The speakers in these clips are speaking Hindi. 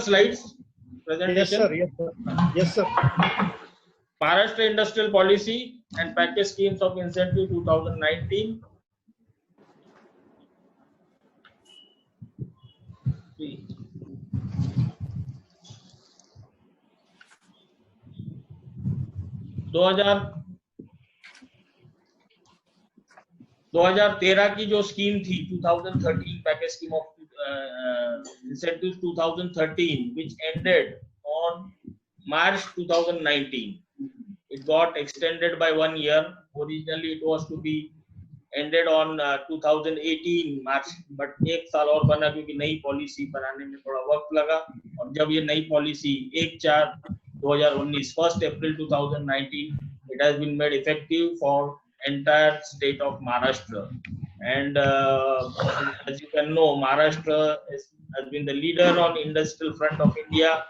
slides Yes, presentation. sir. Yes, sir. Yes, sir. Maharashtra Industrial Policy and Package Schemes of Incentive 2019. See. 2013 की जो स्कीम थी 2013 package scheme of incentives 2013 which ended on March 2019. It got extended by 1 year. Originally it was to be ended on 2018 March, but एक साल और बना क्योंकि नई पॉलिसी बनाने में थोड़ा वक्त लगा। और जब ये नई policy 1/4/2019 1st April 2019 it has been made effective for entire state of Maharashtra. And as you can know, Maharashtra has been the leader on industrial front of India.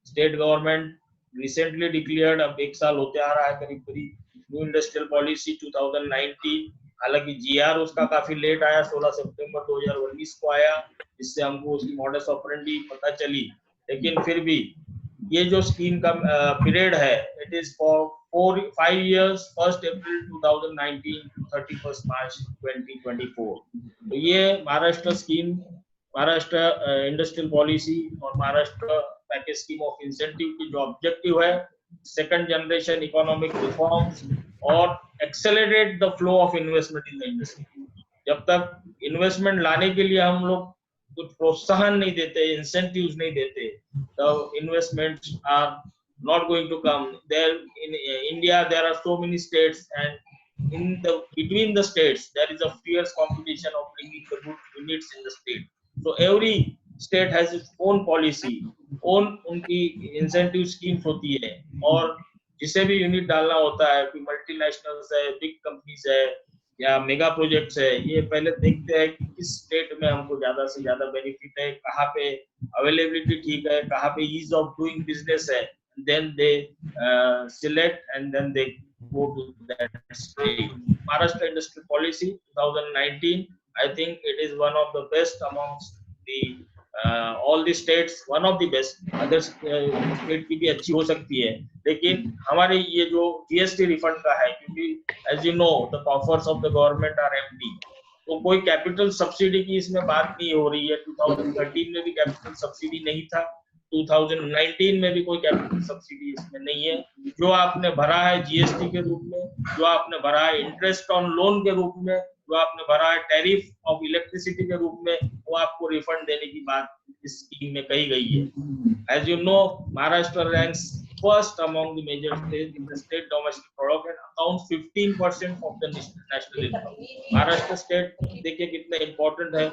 State government recently declared, अब एक साल होते आ रहा है करीब करीब, न्यू इंडस्ट्रियल पॉलिसी 2019। हालांकि जीआर उसका काफी लेट आया, 16 सितंबर 2019 को आया, जिससे हमको उसकी मॉडस ऑपरेंडी पता चली। लेकिन फिर भी ये जो स्कीम का पीरियड है, it is for 5 years 1st April 2019 to 31st March 2024। तो ये Maharashtra scheme, Maharashtra industrial policy और Maharashtra package scheme of incentive की जो ऑब्जेक्टिव है, सेकंड जनरेशन इकोनॉमिक रिफॉर्म्स और accelerate the flow of investment in the industry. जब तक इन्वेस्टमेंट लाने के लिए हम लोग कुछ प्रोत्साहन नहीं देते, इंसेंटिव्स नहीं देते, the investments are not going to come. There in India there are so many states, and between the states there is a fierce competition of bringing the good units in the state. So every state has its own policy, own उनकी incentive schemes होती है, और जिसे भी यूनिट डालना होता है, कोई मल्टीनेशनल्स है, बिग कंपनीज है या मेगा प्रोजेक्ट्स है, ये पहले देखते हैं कि किस स्टेट में हमको ज्यादा से ज्यादा बेनिफिट है, कहाँ पे अवेलेबिलिटी ठीक है, कहाँ पे ईज ऑफ डूइंग बिजनेस है, then they select and then they go to that state. Maharashtra Industrial Policy 2019, I think it is one of the best amongst the all the states, one of the best. Other state की भी अच्छी हो सकती है, लेकिन हमारे ये जो जीएसटी रिफंड का है, क्योंकि as you know the coffers of the government are empty, तो कोई कैपिटल सब्सिडी की इसमें बात नहीं हो रही है। 2013 में भी कैपिटल सब्सिडी नहीं था, 2019 में भी कोई कैपिटल सब्सिडी इसमें नहीं है। जो आपने भरा है जीएसटी के रूप में, जो आपने भरा है इंटरेस्ट ऑन लोन के रूप में, जो आपने भरा है टैरिफ ऑफ इलेक्ट्रिसिटी के रूप में, वो आपको रिफंड देने की बात इस स्कीम में कही गई है। As you know, Maharashtra ranks first among the major states in the state domestic product and accounts 15% of the national income. Maharashtra state देखिए कितना important है,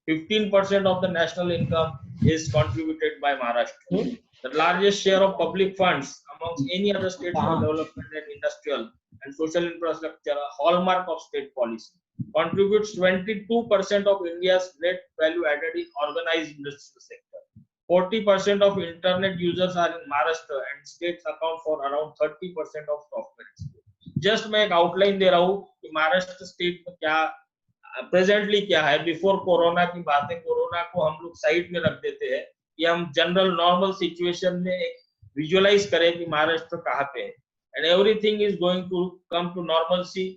15% of the national income is contributed by Maharashtra. The largest share of public funds amongst any other state for development and industrial and social infrastructure, a hallmark of state policy, contributes 22% of India's net value added in organized industrial sector. 40% of internet users are in Maharashtra and states account for around 30% of software. Just मैं एक आउटलाइन दे रहा हूँ कि महाराष्ट्र स्टेट में क्या प्रेजेंटली क्या है। बिफोर कोरोना की बात है, कोरोना को हम लोग साइड में रख देते हैं, कि हम जनरल नॉर्मल सिचुएशन में एक विजुअलाइज करें कि महाराष्ट्र कहाँ पे है, and everything is going to come to normalcy.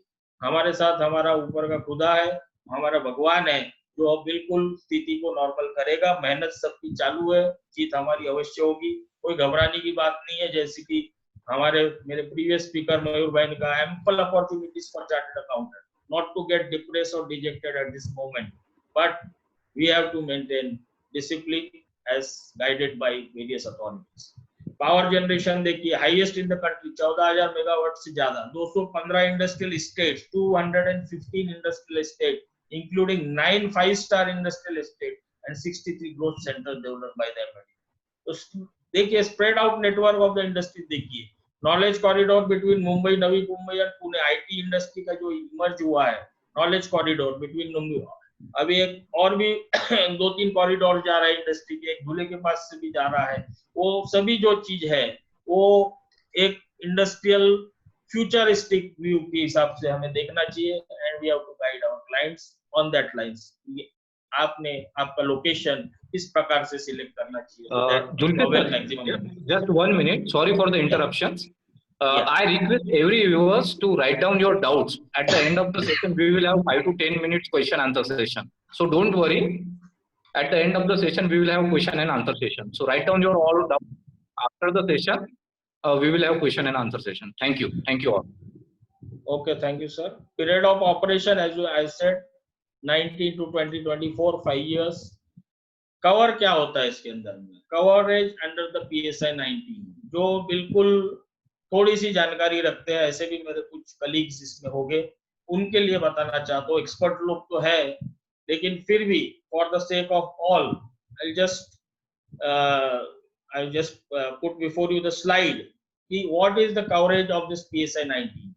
हमारे साथ हमारा ऊपर का खुदा है, हमारा भगवान है, जो अब बिल्कुल स्थिति को नॉर्मल करेगा। मेहनत सबकी चालू है, जीत हमारी अवश्य होगी, कोई घबराने की बात नहीं है। जैसे कि मेरे प्रीवियस स्पीकर मयूर भाई ने कहा, ample opportunities for chartered accountant, not to get depressed और dejected at this moment, but we have to maintain discipline as guided by various authorities. Power generation देखिए, highest in the country, 14,000 megawatt से ज्यादा, 215 industrial states, 215 industrial state including 9 5-star industrial estate and 63 growth centers developed by the MND. तो देखिए spread out network of the industry देखिए, knowledge corridor between Mumbai, Navi Mumbai और पुणे, आईटी इंडस्ट्री का जो इमर्ज हुआ है, नॉलेज कॉरिडोर बिटवीन मुंबई, अभी एक और भी 2-3 कॉरिडोर जा रहा है इंडस्ट्री के, एक धुले के पास से भी जा रहा है। वो सभी जो चीज है वो एक इंडस्ट्रियल फ्यूचरिस्टिक व्यू के हिसाब से हमें देखना चाहिए, and we have to guide our clients on that lines. आपने आपका लोकेशन किस प्रकार से सिलेक्ट करना चाहिए? Julkis, just 1 minute. Sorry for the interruptions. Yeah. I request every viewers to write down your doubts. At the end of the session, we will have 5 to 10 minutes question answer session. So don't worry. At the end of the session, we will have question and answer session. So write down your all doubts. After the session, we will have question and answer session. Thank you. Thank you all. Okay, thank you, sir. Period of operation, as I said, 19 to 2024, 5 years. Cover क्या होता है इसके अंदर में? कवरेज अंडर द PSI 19, जो बिल्कुल थोड़ी सी जानकारी रखते हैं, ऐसे भी मेरे कुछ कलीग्स इसमें होंगे, उनके लिए बताना चाहता हूँ. एक्सपर्ट लोग तो है, लेकिन फिर भी for the sake of all I just put before you the slide कि what is the coverage of this PSI 19.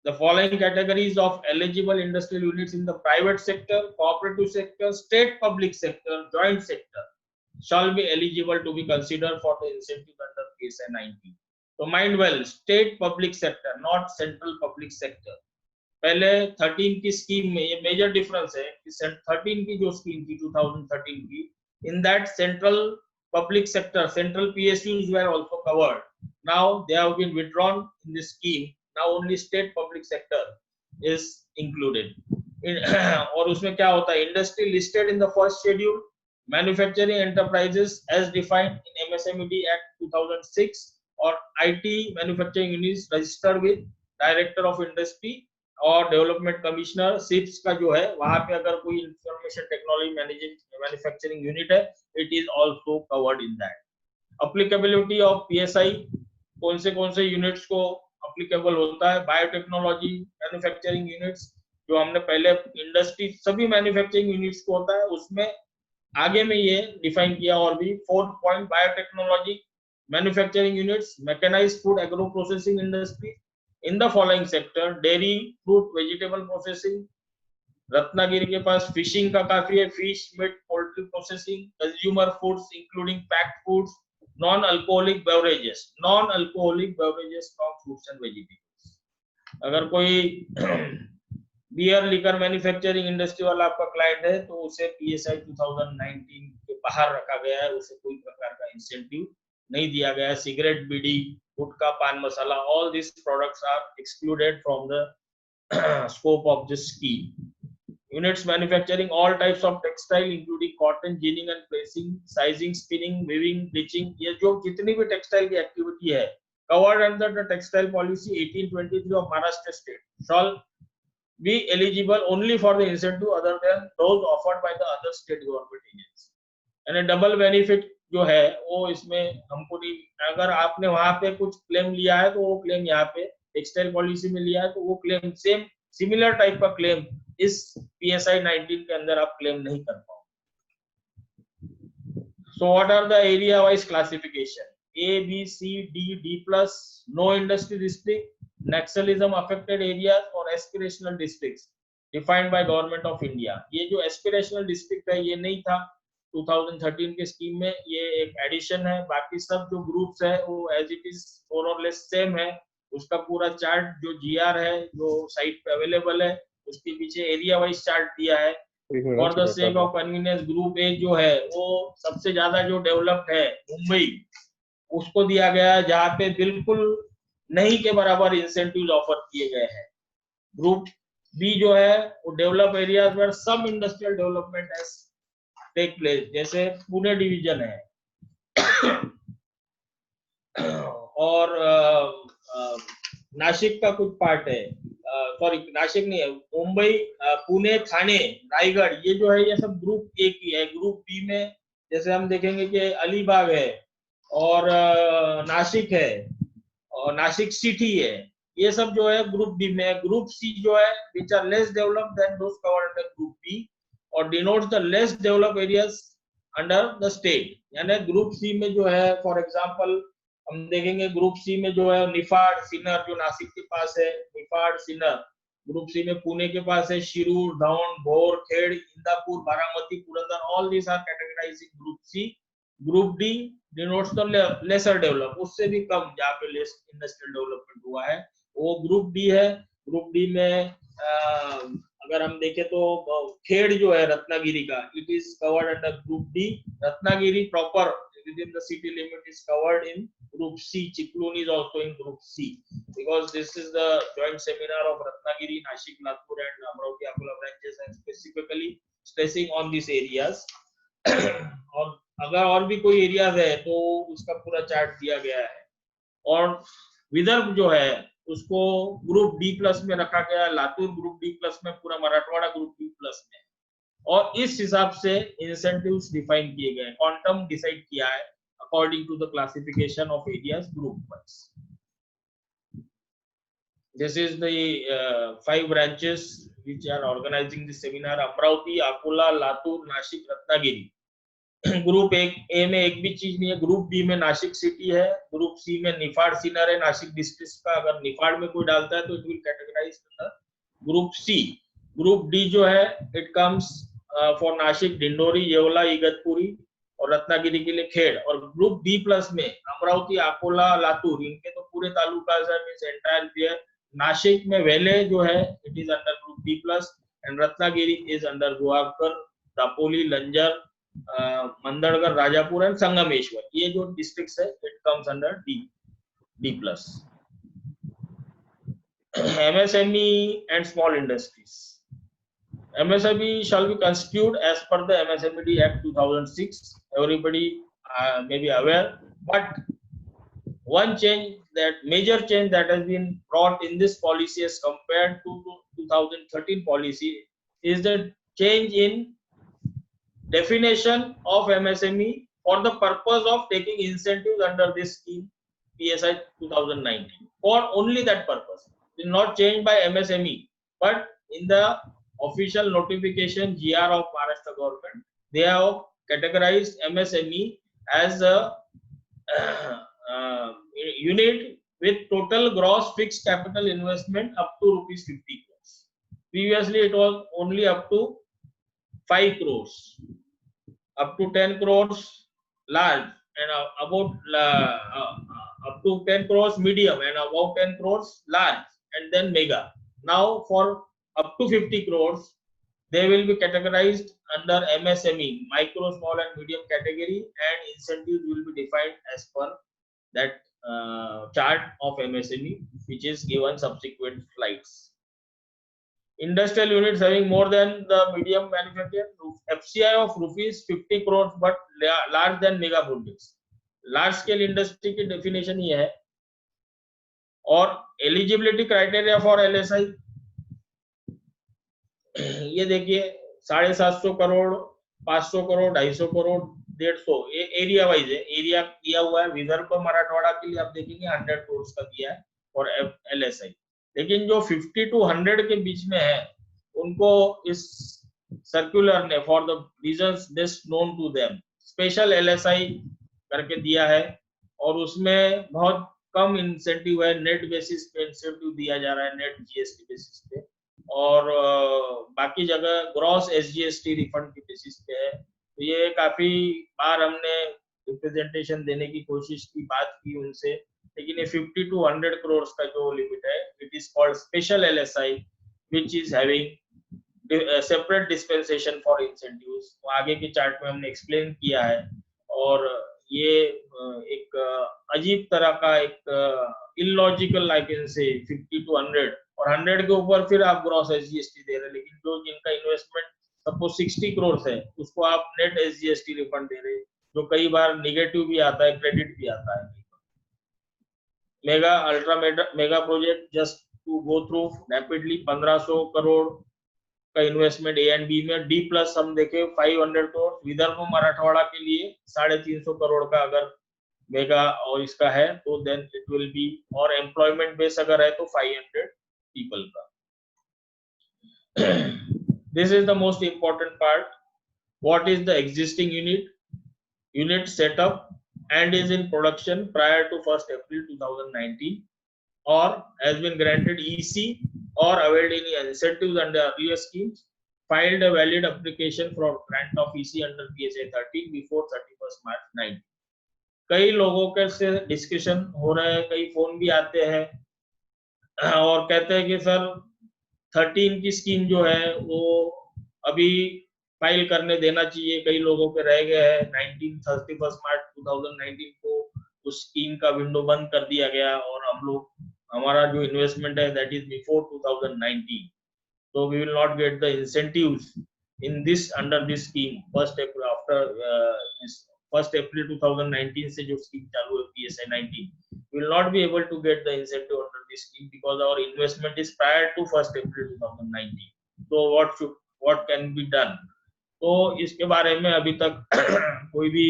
The following categories of eligible industrial units in the private sector, cooperative sector, state public sector, joint sector shall be eligible to be considered for the incentive under PSI 19. So mind well, state public sector, not central public sector. पहले 13 की स्कीम में ये मेजर डिफरेंस है कि 13 की जो स्कीम थी 2013 की, in that central public sector, central PSUs were also covered. Now they have been withdrawn in this scheme. Now only state public sector is included. और उसमें क्या होता है? Industry listed in the first schedule, manufacturing enterprises as defined in MSMED Act 2006, or IT manufacturing units registered with Director of Industry और Development Commissioner. SIPS का जो है वहाँ पे अगर कोई Information Technology Manufacturing Unit है, it is also covered in that. Applicability of PSI, कौन से यूनिट्स को अप्लीकेबल होता है? बायोटेक्नोलॉजी मैन्युफैक्चरिंग यूनिट्स, जो हमने पहले इंडस्ट्री सभी मैन्युफैक्चरिंग यूनिट्स को होता है, उसमें आगे में ये डिफाइन किया. और भी 4th point, biotechnology manufacturing units, mechanised food agro processing industry in the following sector: dairy, fruit, vegetable processing. Ratnagiri के पास फिशिंग का काफी है, fish, meat, poultry processing, consumer foods including packed foods, non-alcoholic beverages from fruits and vegetables. अगर कोई बियर लिकर मैन्युफैक्चरिंग इंडस्ट्री वाला आपका क्लाइंट है तो उसे PSI 2019 के बाहर रखा गया है, उसे कोई प्रकार का इंसेंटिव नहीं दिया गया है. सिगरेट, बीड़ी, गुटखा, पान मसाला, all these products are excluded from the scope of this scheme. Units manufacturing all types of textile including cotton, ginning and pressing, sizing, spinning, weaving, bleaching, ये जो जितनी भी टेक्सटाइल की एक्टिविटी है covered under the textile policy 1823 of Maharashtra state shall be eligible only for the incentive other than those offered by the other state government agencies. यानी डबल बेनिफिट जो है वो इसमें हमको नहीं. अगर आपने वहां पे कुछ क्लेम लिया है तो वो क्लेम यहाँ पे टेक्सटाइल पॉलिसी में लिया है तो वो क्लेम सेम सिमिलर टाइप का क्लेम इस PSI 19 के अंदर आप क्लेम नहीं कर पाओ. So what are the area wise classification? A, B, C, D, D+, no industry district, Naxalism affected areas or aspirational districts defined by Government of India. ये जो aspirational district है ये नहीं था 2013 के स्कीम में, ये एक एडिशन है. बाकी सब जो ग्रुप्स है वो as it is more or less same है. उसका पूरा चार्ट जो GR है जो साइट पे अवेलेबल है उसके पीछे एरिया वाइज चार्ट दिया है. For the sake of convenience, group A जो है वो सबसे ज्यादा जो डेवलप्ड है मुंबई, उसको दिया गया है जहाँ पे बिल्कुल नहीं के बराबर इंसेंटिव्स ऑफर किए गए हैं. ग्रुप बी जो है वो develop areas where some industrial development has take place, जैसे पुणे डिवीजन है और नासिक का कुछ पार्ट है, सॉरी नासिक नहीं है, मुंबई, पुणे, ठाणे, रायगढ़, ये जो है ये सब ग्रुप ए की है. ग्रुप बी में जैसे हम देखेंगे कि अलीबाग है और नासिक है और नासिक सिटी है, ये सब जो है ग्रुप बी में है. ग्रुप सी जो है which are less developed than those covered under group B और denotes the less developed areas under the state. यानी ग्रुप सी में जो है फॉर एग्जांपल हम देखेंगे ग्रुप सी में जो है निफाड, सिन्नर जो नासिक के पास है, निफाड, सिन्नर. ग्रुप सी में पुणे के पास है Shirur, Daund, Bhor, Khed, Indapur, Baramati, Purandar, all this are categorised in group C. Group D denotes the lesser develop, उससे भी कम जहाँ पे लेस इंडस्ट्रियल डेवलपमेंट हुआ है वो ग्रुप डी है. ग्रुप डी में अगर हम देखें तो खेड़ जो है रत्नागिरी का, it is covered under group D. Ratnagiri proper within the city limit is covered in group C. Chikloon is also in group C because this is the joint seminar of Ratnagiri, Nashik, Latur and Amravati Akola branches and specifically stressing on these areas. और अगर और भी कोई एरियाज है तो उसका पूरा चार्ट दिया गया है. और विदर्भ जो है उसको ग्रुप डी प्लस में रखा गया, लातूर ग्रुप डी प्लस में, पूरा मराठवाड़ा ग्रुप डी प्लस में. और इस हिसाब से इंसेंटिव्स डिफाइन किए गए, क्वांटम डिसाइड किया है according to the classification of areas group wise. This is the 5 branches which are organizing this seminar. Amravati, Akola, Latur, Nashik, Ratnagiri. Group A में एक भी चीज नहीं है. ग्रुप बी में नासिक सिटी है. ग्रुप सी में निफाड़ सीनर है नासिक डिस्ट्रिक्ट का. अगर निफाड़ में कोई डालता है तो it will categorise in group C. Group D जो है it comes for Nashik, Dindori, Yeola, Igatpuri और रत्नागिरी के लिए खेड़. और ग्रुप डी प्लस में अमरावती, अकोला, लातूर, इनके तो पूरे taluka means entire pair. Nashik में वेले जो है it is under group D plus and Ratnagiri is under Guhagar, Dapoli, Lanja, Mandangad, Rajapur and Sangameshwar. ये जो डिस्ट्रिक्ट्स है it comes under D plus. MSME and small industries. MSME shall be constituted as per the MSMED Act 2006. Everybody may be aware, but one change, that major change that has been brought in this policy as compared to 2013 policy is the change in definition of MSME for the purpose of taking incentives under this scheme PSI 2019. For only that purpose. It is not changed by MSME, but in the official notification GR of Maharashtra government, they have categorized MSME as a unit with total gross fixed capital investment up to rupees 50 crores. Previously, it was only up to 5 crores, up to 10 crores large, and up to 10 crores medium, and above 10 crores large, and then mega. Now, for up to 50 crores, they will be categorized under MSME, micro, small and medium category, and incentives will be defined as per that chart of MSME, which is given subsequent slides. Industrial units having more than the medium manufacturing, FCI of rupees 50 crores but large than mega projects. Large scale industry की definition ये है. और eligibility criteria for LSI, ये देखिए 750 करोड़, 500 करोड़, 250 करोड़, 150, ये एरिया वाइज है. एरिया दिया हुआ है. विदर्भ और मराठवाड़ा के लिए आप देखेंगे 100 करोड़ का दिया है और LSI. लेकिन जो 50 to 100 के बीच में है उनको इस सर्कुलर ने for the reasons best known to them special LSI करके दिया है. और उसमें बहुत कम इंसेंटिव है. नेट बेसिस पे इंसेंटिव दिया जा रहा है, नेट GST बेसिस पे. और बाकी जगह ग्रॉस SGST रिफंड की बेसिस पे है. तो ये काफी बार हमने रिप्रेजेंटेशन देने की कोशिश की, बात की उनसे, लेकिन ये 50 to 100 करोड़ का जो लिमिट है it is called special LSI which is having separate dispensation for incentives. तो आगे के चार्ट में हमने एक्सप्लेन किया है. और ये एक अजीब तरह का एक illogical I can say 50 to 100 और 100 के ऊपर फिर आप ग्रॉस SGST दे रहे हैं. लेकिन जो जिनका इन्वेस्टमेंट सपोज 60 करोड़ है उसको आप नेट SGST रिफंड दे रहे हैं, जो कई बार निगेटिव भी आता है, क्रेडिट भी आता है. Mega ultra mega project just to go through rapidly 1500 crore का इन्वेस्टमेंट A and B में. डी प्लस हम देखें 500 करोड़. विदर्भ मराठवाड़ा के लिए 350 करोड़ का अगर मेगा और इसका है तो देन इट विल बी, और एम्प्लॉयमेंट बेस अगर है तो 500 पीपल का. This is the most important part. What is the existing unit setup and is in production prior to 1st April 2019 or has been granted EC or availed any incentives under earlier schemes, filed a valid application for grant of EC under PSI 13 before 31st March 19. कई लोगों के से डिस्कशन हो रहे हैं, कई फोन भी आते हैं और कहते हैं कि सर 13 की स्कीम जो है वो अभी फाइल करने देना चाहिए, कई लोगों के रह गए हैं। 31 मार्च 2019 को उस स्कीम का विंडो बंद कर दिया गया और हम लोग हमारा जो इन्वेस्टमेंट है that is before 2019, so we will not get the incentives in this under this scheme first April after this 1st April 2019 से जो स्कीम चालू है PSI 19, we will not be able to get the incentive under this scheme because our investment is prior to 1st April 2019. So what can be done? तो इसके बारे में अभी तक कोई भी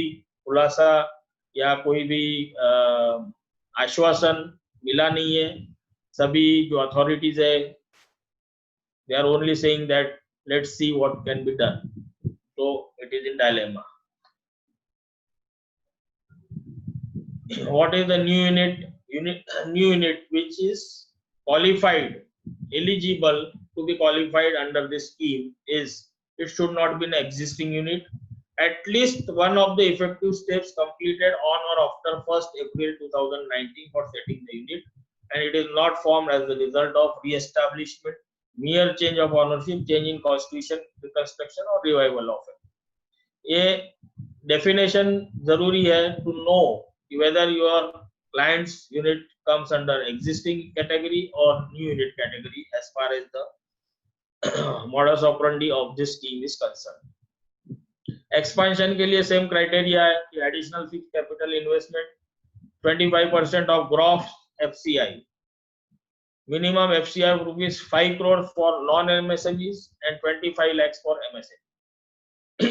खुलासा या कोई भी आश्वासन मिला नहीं है। सभी जो अथॉरिटीज है they are only saying that let's see what can be done, so it is in dilemma. What is the new unit which is qualified, eligible to be qualified under this scheme is it should not be an existing unit, at least one of the effective steps completed on or after 1st April 2019 for setting the unit, and it is not formed as the result of re-establishment, mere change of ownership, change in constitution, reconstruction or revival of it. ये definition जरूरी है to know whether your client's unit comes under existing category or new unit category as far as the modus operandi of this scheme is concerned. Expansion के लिए same criteria है कि additional fixed capital investment 25% of gross FCI, minimum FCI of rupees 5 crore for non-MSMEs and 25 lakhs for MSME.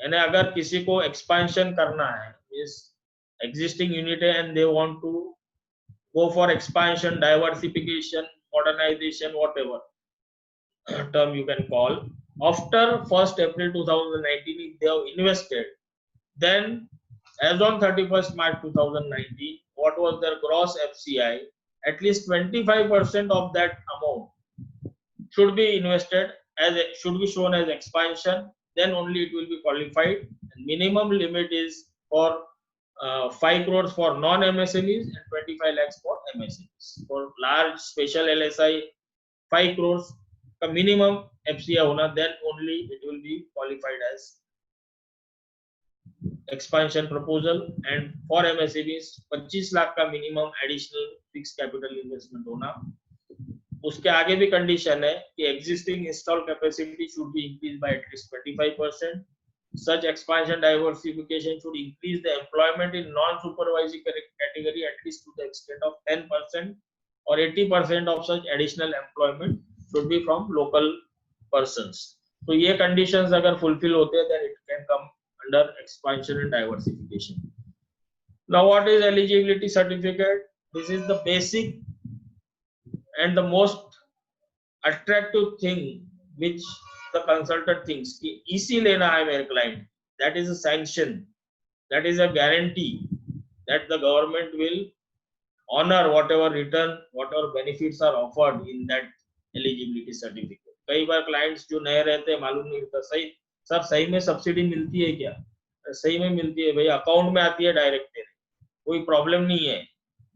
यानी अगर किसी को expansion करना है, is existing unit है and they want to go for expansion, diversification, modernization, whatever term you can call, after 1st April 2019 if they have invested, then as on 31st March 2019 what was their gross FCI, at least 25% of that amount should be invested should be shown as expansion, then only it will be qualified. And minimum limit is for 5 crores for non-MSMEs and 25 lakhs for MSMEs. For large special LSI 5 crores का minimum FCI होना, then only it will be qualified as expansion proposal, and for MSMEs 25 lakh का minimum additional fixed capital investment होना। उसके आगे भी कंडीशन है कि existing installed capacity should be increased by at least 25%. Such expansion diversification should increase the employment in non-supervisory category at least to the extent of 10%, or 80% of such additional employment should be from local persons. So ये conditions अगर fulfill होते हैं then it can come under expansion and diversification. Now what is eligibility certificate? This is the basic and the most attractive thing which the consultant thinks कि EC लेना है मेरे client, that is a sanction, that is a guarantee that the government will honor whatever return, whatever benefits are offered in that eligibility certificate. कई बार clients जो नए रहते हैं मालूम नहीं होता सही सर सही में सब्सिडी मिलती है क्या, सही में मिलती है भैया, अकाउंट में आती है डायरेक्ट, कोई प्रॉब्लम नहीं है।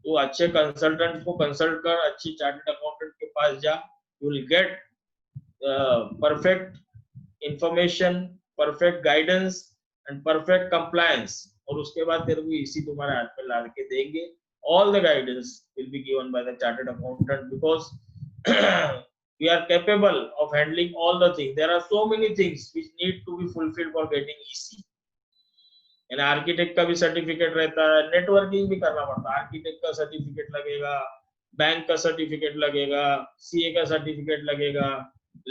तो अच्छे कंसल्टेंट को कंसल्ट कर, अच्छी चार्टर्ड अकाउंटेंट के पास जा, you will get perfect information, perfect guidance and perfect compliance, और उसके बाद तेरे को इसी तुम्हारे हाथ पे ला के देंगे। All the guidance will be given by the chartered accountant because we are capable of handling all the things. There are so many things which need to be fulfilled for getting EC. and architect का भी सर्टिफिकेट रहता है, नेटवर्किंग भी करना पड़ता है, आर्किटेक्ट का सर्टिफिकेट लगेगा, बैंक का सर्टिफिकेट लगेगा, सीए का सर्टिफिकेट लगेगा,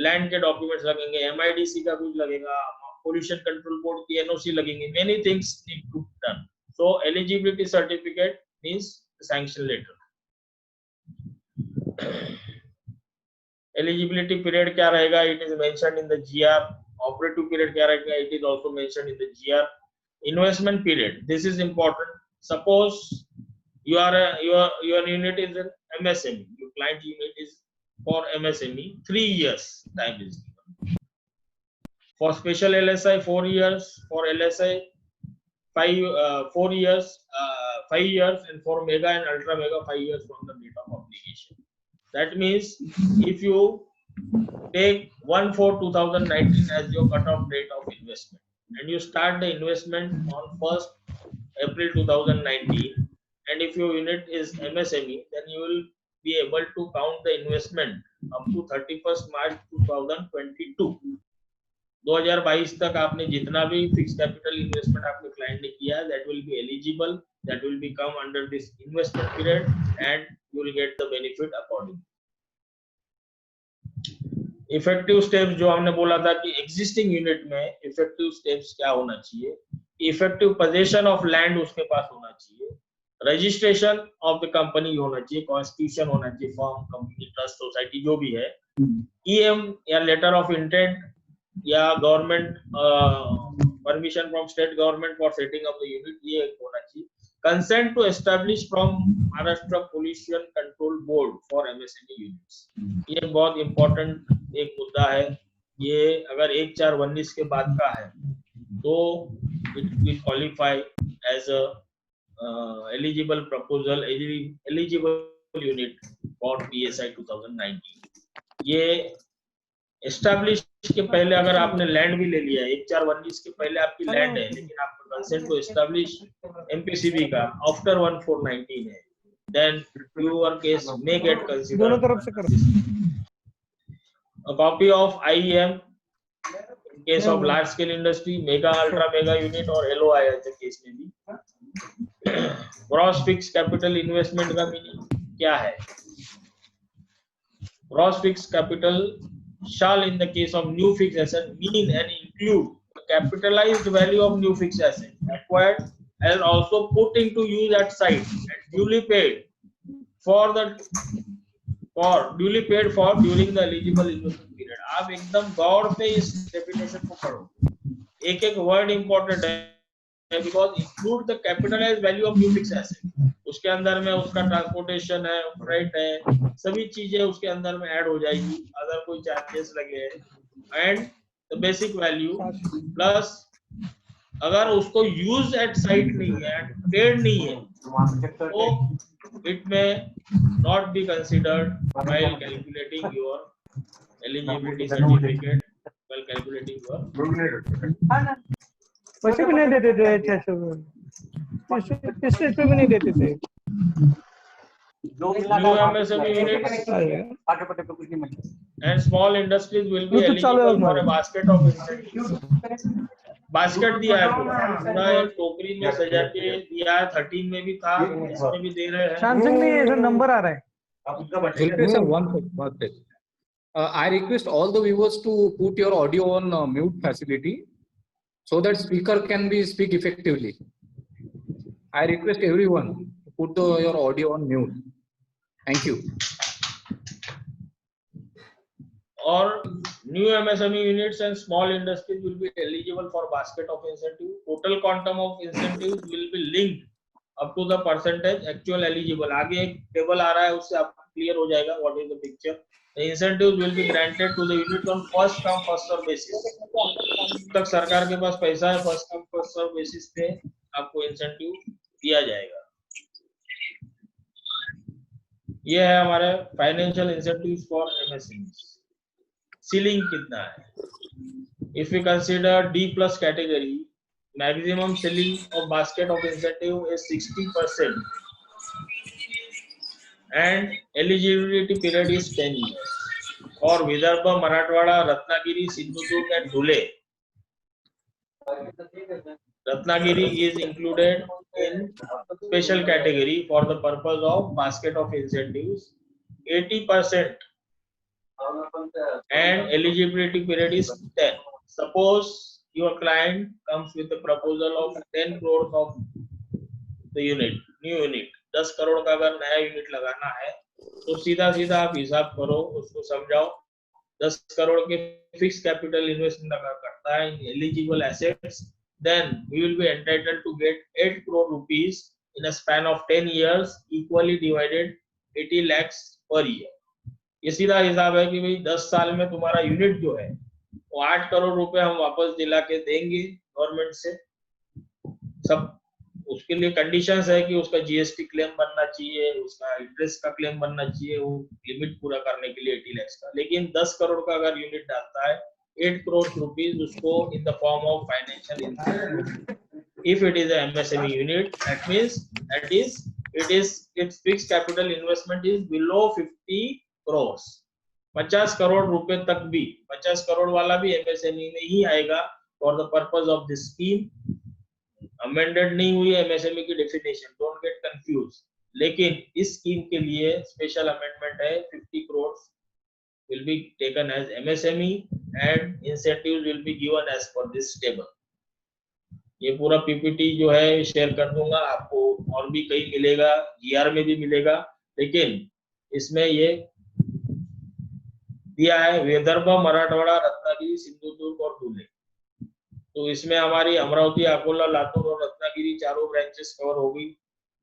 लैंड के डॉक्यूमेंट्स लगेंगे, एमआईडीसी का कुछ लगेगा, पोल्यूशन कंट्रोल बोर्ड की एनओसी लगेंगे, many things need to done. So eligibility certificate means sanction letter. Eligibility period क्या रहेगा, it is mentioned in the GR. Operative period क्या रहेगा, it is also mentioned in the GR. Investment period, this is important. Suppose your unit is an MSME, your client unit is for MSME, 3 years time is given. For special LSI 4 years, for LSI 4 years, 5 years, and for mega and ultra mega 5 years from the date of obligation. That means if you take 1/4/2019 as your cutoff date of investment and you start the investment on 1st April 2019, and if your unit is MSME, then you will be able to count the investment up to 31st March 2022. 2022 तक आपने जितना भी फिक्स कैपिटल इन्वेस्टमेंट आपके क्लाइंट ने किया है, that will be eligible, that will be come under this investment period and you will get the benefit accordingly. Effective steps जो हमने बोला था कि एग्जिस्टिंग यूनिट में इफेक्टिव स्टेप्स क्या होना चाहिए, इफेक्टिव पोजीशन ऑफ लैंड उसके पास होना चाहिए, रजिस्ट्रेशन ऑफ द कंपनी होना चाहिए, कॉन्स्टिट्यूशन होना चाहिए, फॉर्म, कंपनी, ट्रस्ट, सोसाइटी जो भी है, ईएम या लेटर ऑफ इंटेंट या government permission from state government for setting up the unit, ये होना चाहिए, consent to establish from Maharashtra pollution control board for MSME units. ये बहुत इंपॉर्टेंट एक मुद्दा है, ये अगर 1/4/19 के बाद का है तो it will qualify as a eligible proposal, eligible unit for PSI 2019। ये एस्टैब्लिश के पहले अगर आपने लैंड भी ले लिया है, 1/4/19 के पहले आपकी लैंड है लेकिन आपका कंसेंट टू एस्टैब्लिश एमपीसीबी का आफ्टर 1/4/19 है, then your case may get considered. दोनों तरफ से कर। A copy of IEM in case of large scale industry, mega, ultra mega unit और LOI ऐसे केस में भी। Gross fixed capital investment का मीनिंग क्या है? Gross fixed capital shall in the case of new fixed asset mean and include the capitalized value of new fixed asset acquired and also put into use at site and duly paid for during the eligible investment period। आप एकदम गौर से इस डेफिनेशन को पढ़ो, एक एक वर्ड इंपॉर्टेंट है, because include the capitalised value of new fixed asset, उसके अंदर में उसका ट्रांसपोर्टेशन है, फ्रेट है, सभी चीजें उसके अंदर में ऐड हो जाएगी अगर कोई चार्जेस लगे, and the basic value plus अगर उसको यूज एट साइट नहीं है, पेड नहीं है, तो it may not be considered while calculating your eligibility certificate, while calculating your वैसे भी नहीं देते थे, इस स्टेज पे भी नहीं देते थे। new MSME units and small industries will be eligible for a basket of incentives। Basket दिया है पूरा एक टोकरी में सजा के दिया है, 13 में भी था, इसमें भी दे रहे हैं। सैमसंग में ये नंबर आ रहा है। I request all the viewers to put your audio on mute facility so that speaker can be speak effectively. I request everyone to put your audio on mute. Thank you. Or new MSME units and small industries will be eligible for basket of incentive. Total quantum of incentives will be linked up to the percentage actual eligible। आगे एक टेबल आ रहा है, उससे आपको क्लियर हो जाएगा what is the picture। The incentives will be granted to the unit on first come first serve basis। तक सरकार के पास पैसा है, first come first serve basis पे आपको इंसेंटिव दिया जाएगा। ये है हमारे financial incentives for MSME. Ceiling कितना है? If we consider D+ category, maximum ceiling of basket of incentive is 60% and eligibility period is 10 years। For Vidarbha, Marathwada, Ratnagiri, Sindhudurg and Dhule, Ratnagiri is included in special category for the purpose of basket of incentives, 80% and eligibility period is 10। Suppose your client comes with a proposal of 10 crores of the unit, new unit, 10 crore का अगर नया यूनिट लगाना है तो सीधा सीधा आप हिसाब करो, उसको समझाओ, 10 करोड़ के फिक्स कैपिटल इन्वेस्टमेंट अगर करता है in eligible assets, then we will be entitled to get 8 crore rupees in a span of 10 years, equally divided 80 lakhs per year। ये सीधा हिसाब है कि भाई 10 साल में तुम्हारा यूनिट जो है वो 8 करोड़ रुपए हम वापस दिला के देंगे गवर्नमेंट से, सब उसके लिए कंडीशंस है कि उसका जीएसटी क्लेम बनना चाहिए, उसका इंटरेस्ट का क्लेम बनना चाहिए, वो लिमिट पूरा करने के लिए 80 लाख का। लेकिन 10 करोड़ का अगर यूनिट डालता है 8 करोड़ रुपीज उसको in the form of financial incentive, if it is a MSME unit, that means its fixed capital investment is below 50 crores, 50 crore रुपए तक भी, 50 करोड़ वाला भी MSME में ही आएगा for the purpose of this scheme. Amended नहीं हुई MSME की डेफिनेशन, डोंट गेट कंफ्यूज। लेकिन इस स्कीम के लिए स्पेशल अमेंडमेंट है, 50 crore will be taken as MSME and incentives will be given as per this table। ये पूरा पीपीटी जो है शेयर कर दूंगा आपको, और भी कहीं मिलेगा, जीआर में भी मिलेगा, लेकिन इसमें ये दिया है विदर्भ, मराठवाड़ा, रत्नागिरी, सिंधुदुर्ग और धुले। तो इसमें हमारी अमरावती, अकोला, लातूर और रत्नागिरी चारों ब्रांचेस कवर होगी।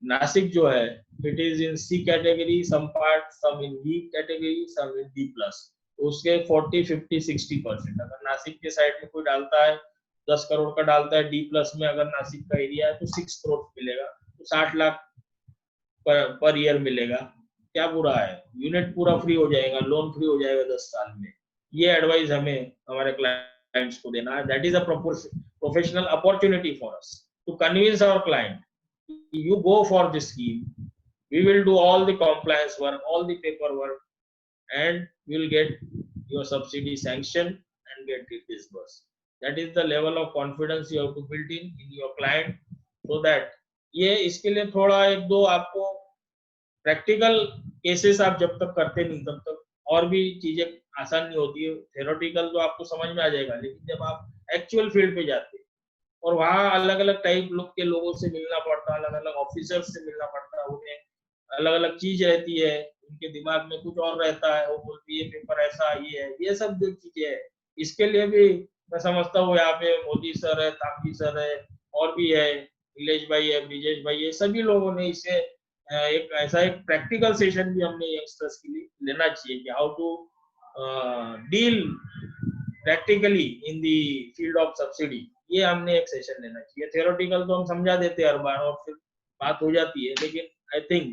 नासिक जो है it is in C category, some part, some in B category, some in D plus. तो उसके 40, 50, 60%। अगर नासिक के साइड में कोई डालता है 10 करोड़ का डालता है डी प्लस में, अगर नासिक का एरिया है तो 6 करोड़ मिलेगा, तो 60 लाख पर ईयर मिलेगा। क्या बुरा है, यूनिट पूरा फ्री हो जाएगा, लोन फ्री हो जाएगा 10 साल में। ये एडवाइस हमें हमारे क्लाइंट्स को देना है। That is a professional opportunity for us to convince our client, you go for this scheme, we will do all the compliance work, all the paperwork, and we will get your subsidy sanctioned and get it disbursed. That is the level of confidence you have to build in your client, so that ये इसके लिए थोड़ा एक दो आपको प्रैक्टिकल केसेस आप जब तक करते नहीं तब तक और भी चीजें आसान नहीं होती है। थ्योरेटिकल तो आपको समझ में आ जाएगा, लेकिन जब आप एक्चुअल फील्ड पे जाते हैं और वहाँ अलग अलग टाइप के लोगों से मिलना पड़ता है, अलग अलग ऑफिसर्स से मिलना पड़ता है, उन्हें अलग अलग चीज रहती है, उनके दिमाग में कुछ और रहता है, वो बोलती है पेपर ऐसा, ये है, ये सब जो चीजें है, इसके लिए भी मैं समझता हूँ यहाँ पे मोदी सर है, तापी सर है, और भी है, नीलेश भाई है, ब्रिजेश भाई है, सभी लोगों ने इसे एक ऐसा एक प्रैक्टिकल सेशन भी हमने यंगस्टर्स के लिए लेना चाहिए कि how to deal practically in the field of subsidy. ये हमने एक सेशन लेना चाहिए। थ्योरेटिकल तो हम समझा देते हैं हर बार और फिर बात हो जाती है, लेकिन आई थिंक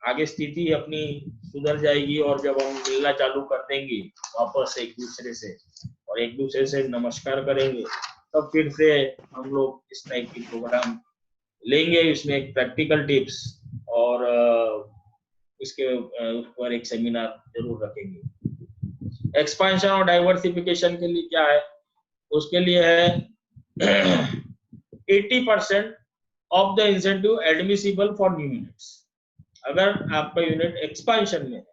आगे स्थिति अपनी सुधर जाएगी और जब हम मिलना चालू कर देंगे वापस एक दूसरे से और एक दूसरे से नमस्कार करेंगे, तब फिर से हम लोग इस टाइप की प्रोग्राम लेंगे। इसमें एक प्रैक्टिकल टिप्स और इसके ऊपर एक सेमिनार जरूर रखेंगे। एक्सपेंशन और डाइवर्सिफिकेशन के लिए क्या है, उसके लिए है 80% of the incentive admissible for new units. अगर आपका यूनिट एक्सपेंशन में है,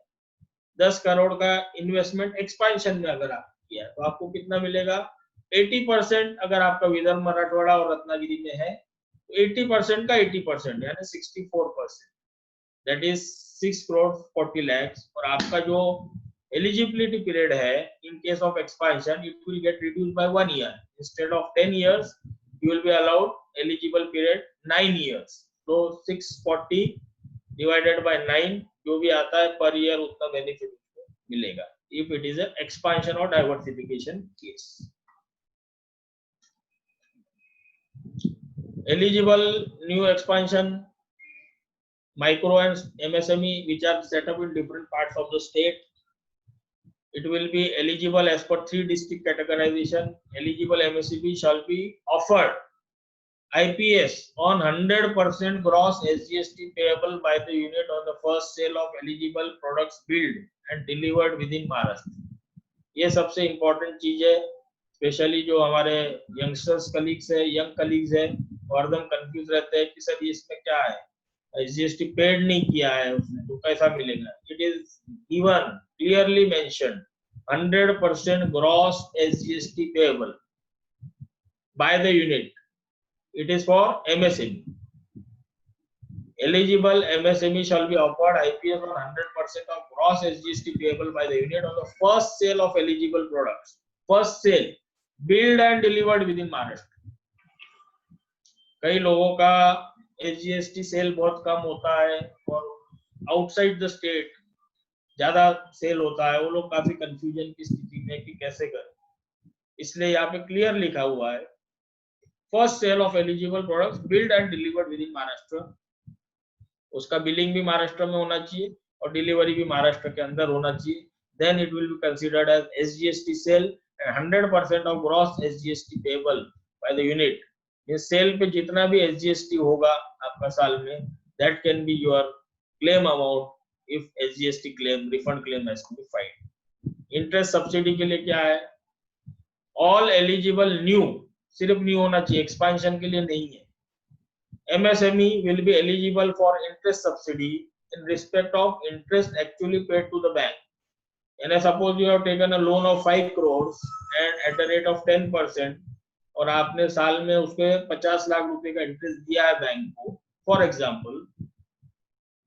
10 करोड़ का इन्वेस्टमेंट एक्सपेंशन में अगर आप किया तो आपको कितना मिलेगा, 80%। अगर आपका विदर्भ, मराठवाड़ा और रत्नागिरी में है तो 80% का 80% यानी 64%, दैट इज 6 करोड़ 40 लाख। और आपका जो eligibility period है in case of expansion, it will get reduced by 1 year. Instead of 10 years, you will be allowed eligible period 9 years. So 640 divided by 9 जो भी आता है per year उतना benefit मिलेगा if it is an expansion or diversification case. Eligible new expansion, micro and MSME which are set up in different parts of the state, it will be eligible as per 3 district categorization. Eligible MSME shall be offered IPS on 100% gross SGST payable by the unit on the first sale of eligible products built and delivered within Maharashtra. ये सबसे important चीज है, स्पेशली जो हमारे यंगस्टर्स कलीग्स है, यंग कलीग्स है, और एकदम कंफ्यूज रहते हैं कि सर इसमें क्या है, SGST पेड नहीं किया है उसने तो कैसा मिलेगा। It is given clearly mention 100% gross SGST payable by the unit. It is for MSME. Eligible MSME shall be offered IPS on 100% of gross SGST payable by the unit on the first sale of eligible products. First sale, built and delivered within Maharashtra. कई लोगों का SGST सेल बहुत कम होता है और आउटसाइड द स्टेट ज्यादा सेल होता है, वो लोग काफी कंफ्यूजन की स्थिति में कि कैसे करें। इसलिए यहाँ पे क्लियर लिखा हुआ है first sale of eligible products build and delivered within Maharashtra, उसका बिलिंग भी महाराष्ट्र में होना चाहिए और डिलीवरी भी महाराष्ट्र के अंदर होना चाहिए, then it will be considered as SGST sale and 100% of gross SGST payable by the unit. ये सेल पे जितना भी SGST होगा आपका साल में, that can be your claim amount if SGST claim refund claim has to be filed. Interest subsidy के लिए क्या है? All eligible new, सिर्फ new होना चाहिए, expansion के लिए नहीं है. MSME will be eligible for interest subsidy in respect of interest actually paid to the bank. And suppose you have taken a loan of 5 crores and at the rate of 10% और आपने साल में उसके 50 लाख रुपए का इंटरेस्ट दिया है बैंक को, फॉर एग्जांपल,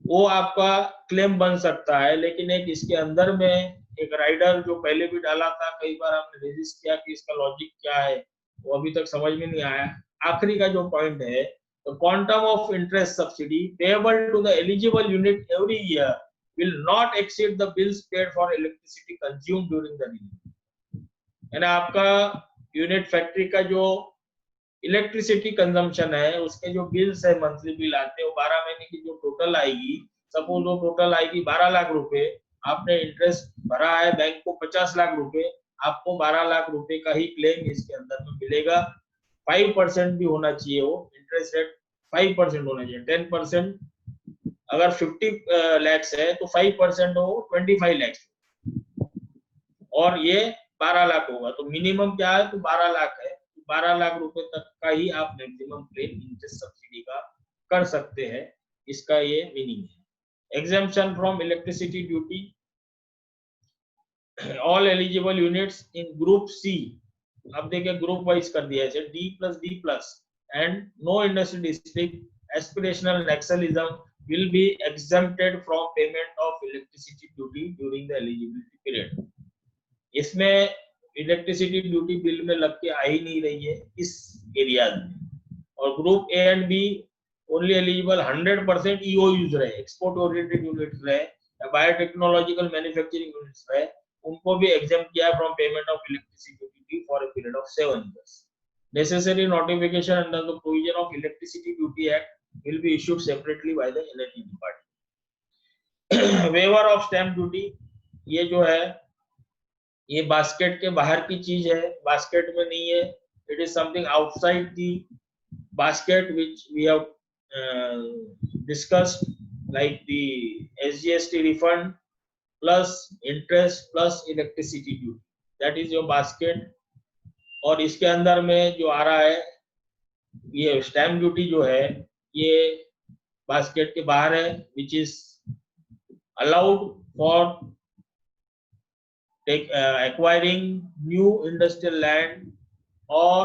वो आपका क्लेम बन सकता है. लेकिन एक इसके अंदर में एक राइडर जो पहले भी डाला था, कई बार आपने रजिस्ट किया कि इसका लॉजिक क्या है, वो अभी तक समझ में नहीं आया. आखिरी का जो पॉइंट है, the quantum of interest subsidy payable to the eligible unit every year will not exceed the bills paid for electricity consumed during the renewal. यानी आपका यूनिट फैक्ट्री का जो इलेक्ट्रिसिटी कंजम्पशन है, उसके जो बिल्स है, मंथली बिल आते हैं, वो 12 महीने की जो टोटल आएगी, सपोज वो टोटल आएगी 12 लाख रुपए, आपने इंटरेस्ट भरा है बैंक को 50 लाख रुपए, आपको 12 लाख रुपए का ही क्लेम इसके अंदर में मिलेगा. 5% भी होना चाहिए, वो इंटरेस्ट रेट 5% होना चाहिए. 10% अगर 50 लैक्स है तो 5% हो 25 लैक्स, और ये 12 लाख होगा, तो मिनिमम क्या है, तो 12 लाख है. 12 लाख रुपए तक का ही आप मैक्सिमम क्लेम इंटरेस्ट सब्सिडी का कर सकते हैं. इसका ये मीनिंग है. Exemption from electricity duty, all eligible units in group C, अब देखिए ग्रुप वाइज कर दिया है, D+D+ and no industry district aspirational nationalism will be exempted from payment of electricity duty during the eligibility period. इसमें इलेक्ट्रिसिटी ड्यूटी बिल में लग के आ ही नहीं रही है इस एरिया में. और group A and B only eligible 100% EOUs रहे, एक्सपोर्ट ओरिएंटेड यूनिट्स रहे, बायोटेक्नोलॉजिकल मैन्युफैक्चरिंग यूनिट्स रहे, उनको भी एग्जेम्प्ट किया from payment of electricity duty for a period of 7 years. Necessary notification under the provision of Electricity Duty Act will be issued separately by the Energy Department. Waiver of stamp duty, ये जो है, ये बास्केट के बाहर की चीज है, बास्केट में नहीं है. It is something outside the basket which we have discussed, like the SGST refund plus interest plus electricity duty. That is your basket. और इसके अंदर में जो आ रहा है, ये स्टैम्प ड्यूटी जो है, ये बास्केट के बाहर है, which is allowed for acquiring new industrial land, और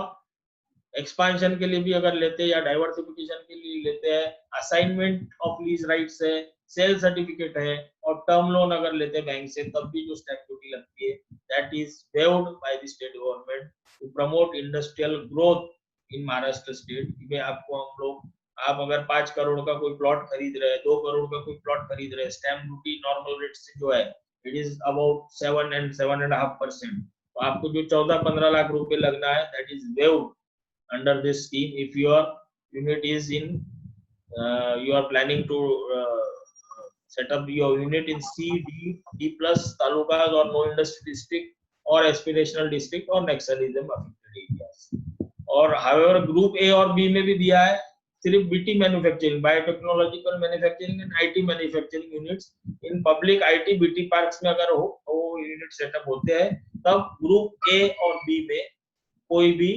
एक्सपांशन के लिए भी अगर लेते हैं या डाइवर्सिफिकेशन के लिए लेते हैं, असाइनमेंट ऑफ लीज राइट्स है, सेल सर्टिफिकेट है, और टर्म लोन अगर लेते हैं बैंक से, तब भी जो स्टैम्प ड्यूटी लगती है, that is waived by the state government to promote industrial growth in Maharashtra state. में आपको हम लोग, आप अगर 5 करोड़ का कोई प्लॉट खरीद रहे हैं, 2 करोड़ का कोई प्लॉट खरीद रहे हैं, स्टैम्प ड्यूटी नॉर्मल रेट से जो है, इट इज अबाउट 7 and 7.5%. तो आपको जो 14-15 लाख रुपए लगना है, that is waived under this scheme if your unit is in you are planning to set up your unit in C, D+ talukas or no industry district or aspirational district or nationalism affected areas. और however group A और B में भी दिया है, सिर्फ BT manufacturing, biotechnological manufacturing and IT manufacturing units in public IT BT parks में अगर हो, वो यूनिट सेटअप होते हैं, तब ग्रुप A और B में कोई भी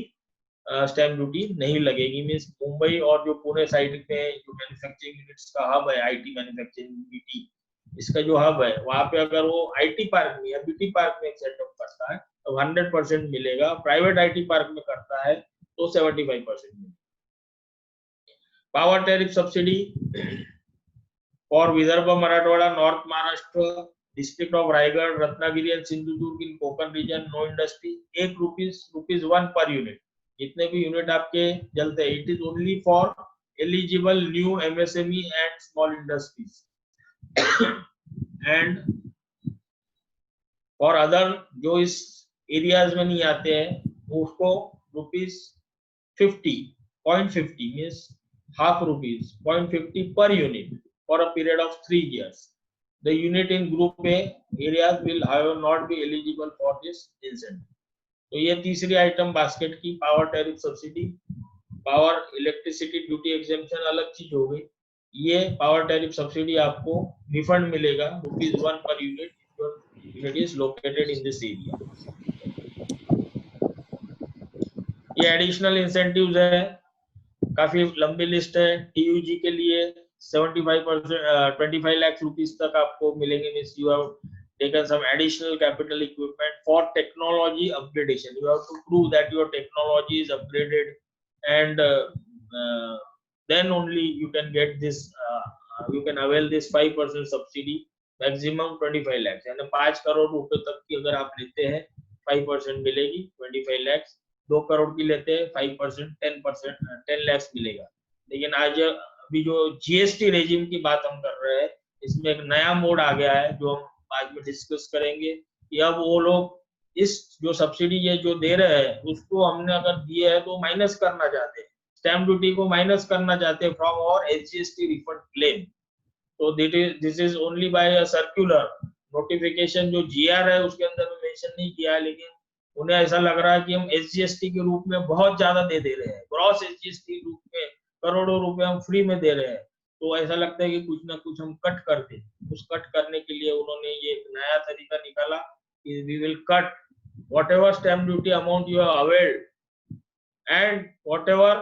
स्टैम्प ड्यूटी नहीं लगेगी. मींस मुंबई और जो पुणे साइड पे जो मैन्युफैक्चरिंग यूनिट्स का हब है, IT मैन्युफैक्चरिंग BT, इसका जो हब है, वहां पे अगर वो IT पार्क में या BT पार्क में सेटअप करता है तो 100% मिलेगा. प्राइवेट IT पार्क में करता है तो 75% मिलेगा. Power tariff subsidy for Vidarbha, Marathwada, north Maharashtra, district of Raigad, Ratnagiri and Sindhudurg in Konkan region, no industry, ₹1 पर यूनिट. जितने भी यूनिट आपके जलते हैं, it is only for eligible new MSME and small industries, and for other जो इस एरियाज में नहीं आते हैं, उसको ₹50 0.50 means half rupees, 0.50 per unit for a period of 3 years. The unit in group A areas will however not be eligible for this incentive. तो ये तीसरी आइटम बास्केट की power tariff subsidy, power electricity duty exemption अलग चीज हो गई। ये पावर टैरिफ सब्सिडी आपको रिफंड मिलेगा ₹1 per unit it is located in this area. ये एडिशनल इंसेंटिव्स है, काफी लंबी लिस्ट है। टीयूजी के लिए 75% 25 लाख रुपीस तक आपको मिलेंगे। Means you have taken some additional capital equipment for technology upgradation. You have to prove that your technology is upgraded, and then only you can get this, you can avail this 5% subsidy, maximum 25 lakhs, यानी 5 करोड़ रुपए तक की अगर आप लेते हैं 5% मिलेगी 25 lakhs, 2 करोड़ की लेते हैं 5% 10 lakhs मिलेगा। लेकिन आज अभी जो जीएसटी रेजिम की बात हम कर रहे हैं, इसमें एक नया मोड आ गया है जो हम बाद में डिस्कस करेंगे कि अब वो लोग इस जो सब्सिडी ये जो दे रहे हैं उसको हमने अगर दिए है तो माइनस करना चाहते हैं, स्टैम्प ड्यूटी को माइनस करना चाहते हैं फ्रॉम और एसजीएसटी रिफंड क्लेम। तो this is only by a circular notification, जो जीआर है उसके अंदर में मेंशन नहीं किया है, लेकिन उन्हें ऐसा लग रहा है कि हम एसजीएसटी के रूप में बहुत ज्यादा दे रहे हैं, ग्रॉस एसजीएसटी रूप में करोड़ों रुपए हम फ्री में दे रहे हैं। तो ऐसा लगता है कि कुछ ना कुछ हम कट करते, उस कट करने के लिए उन्होंने ये एक नया तरीका निकाला कि we will cut whatever stamp duty amount you have availed and whatever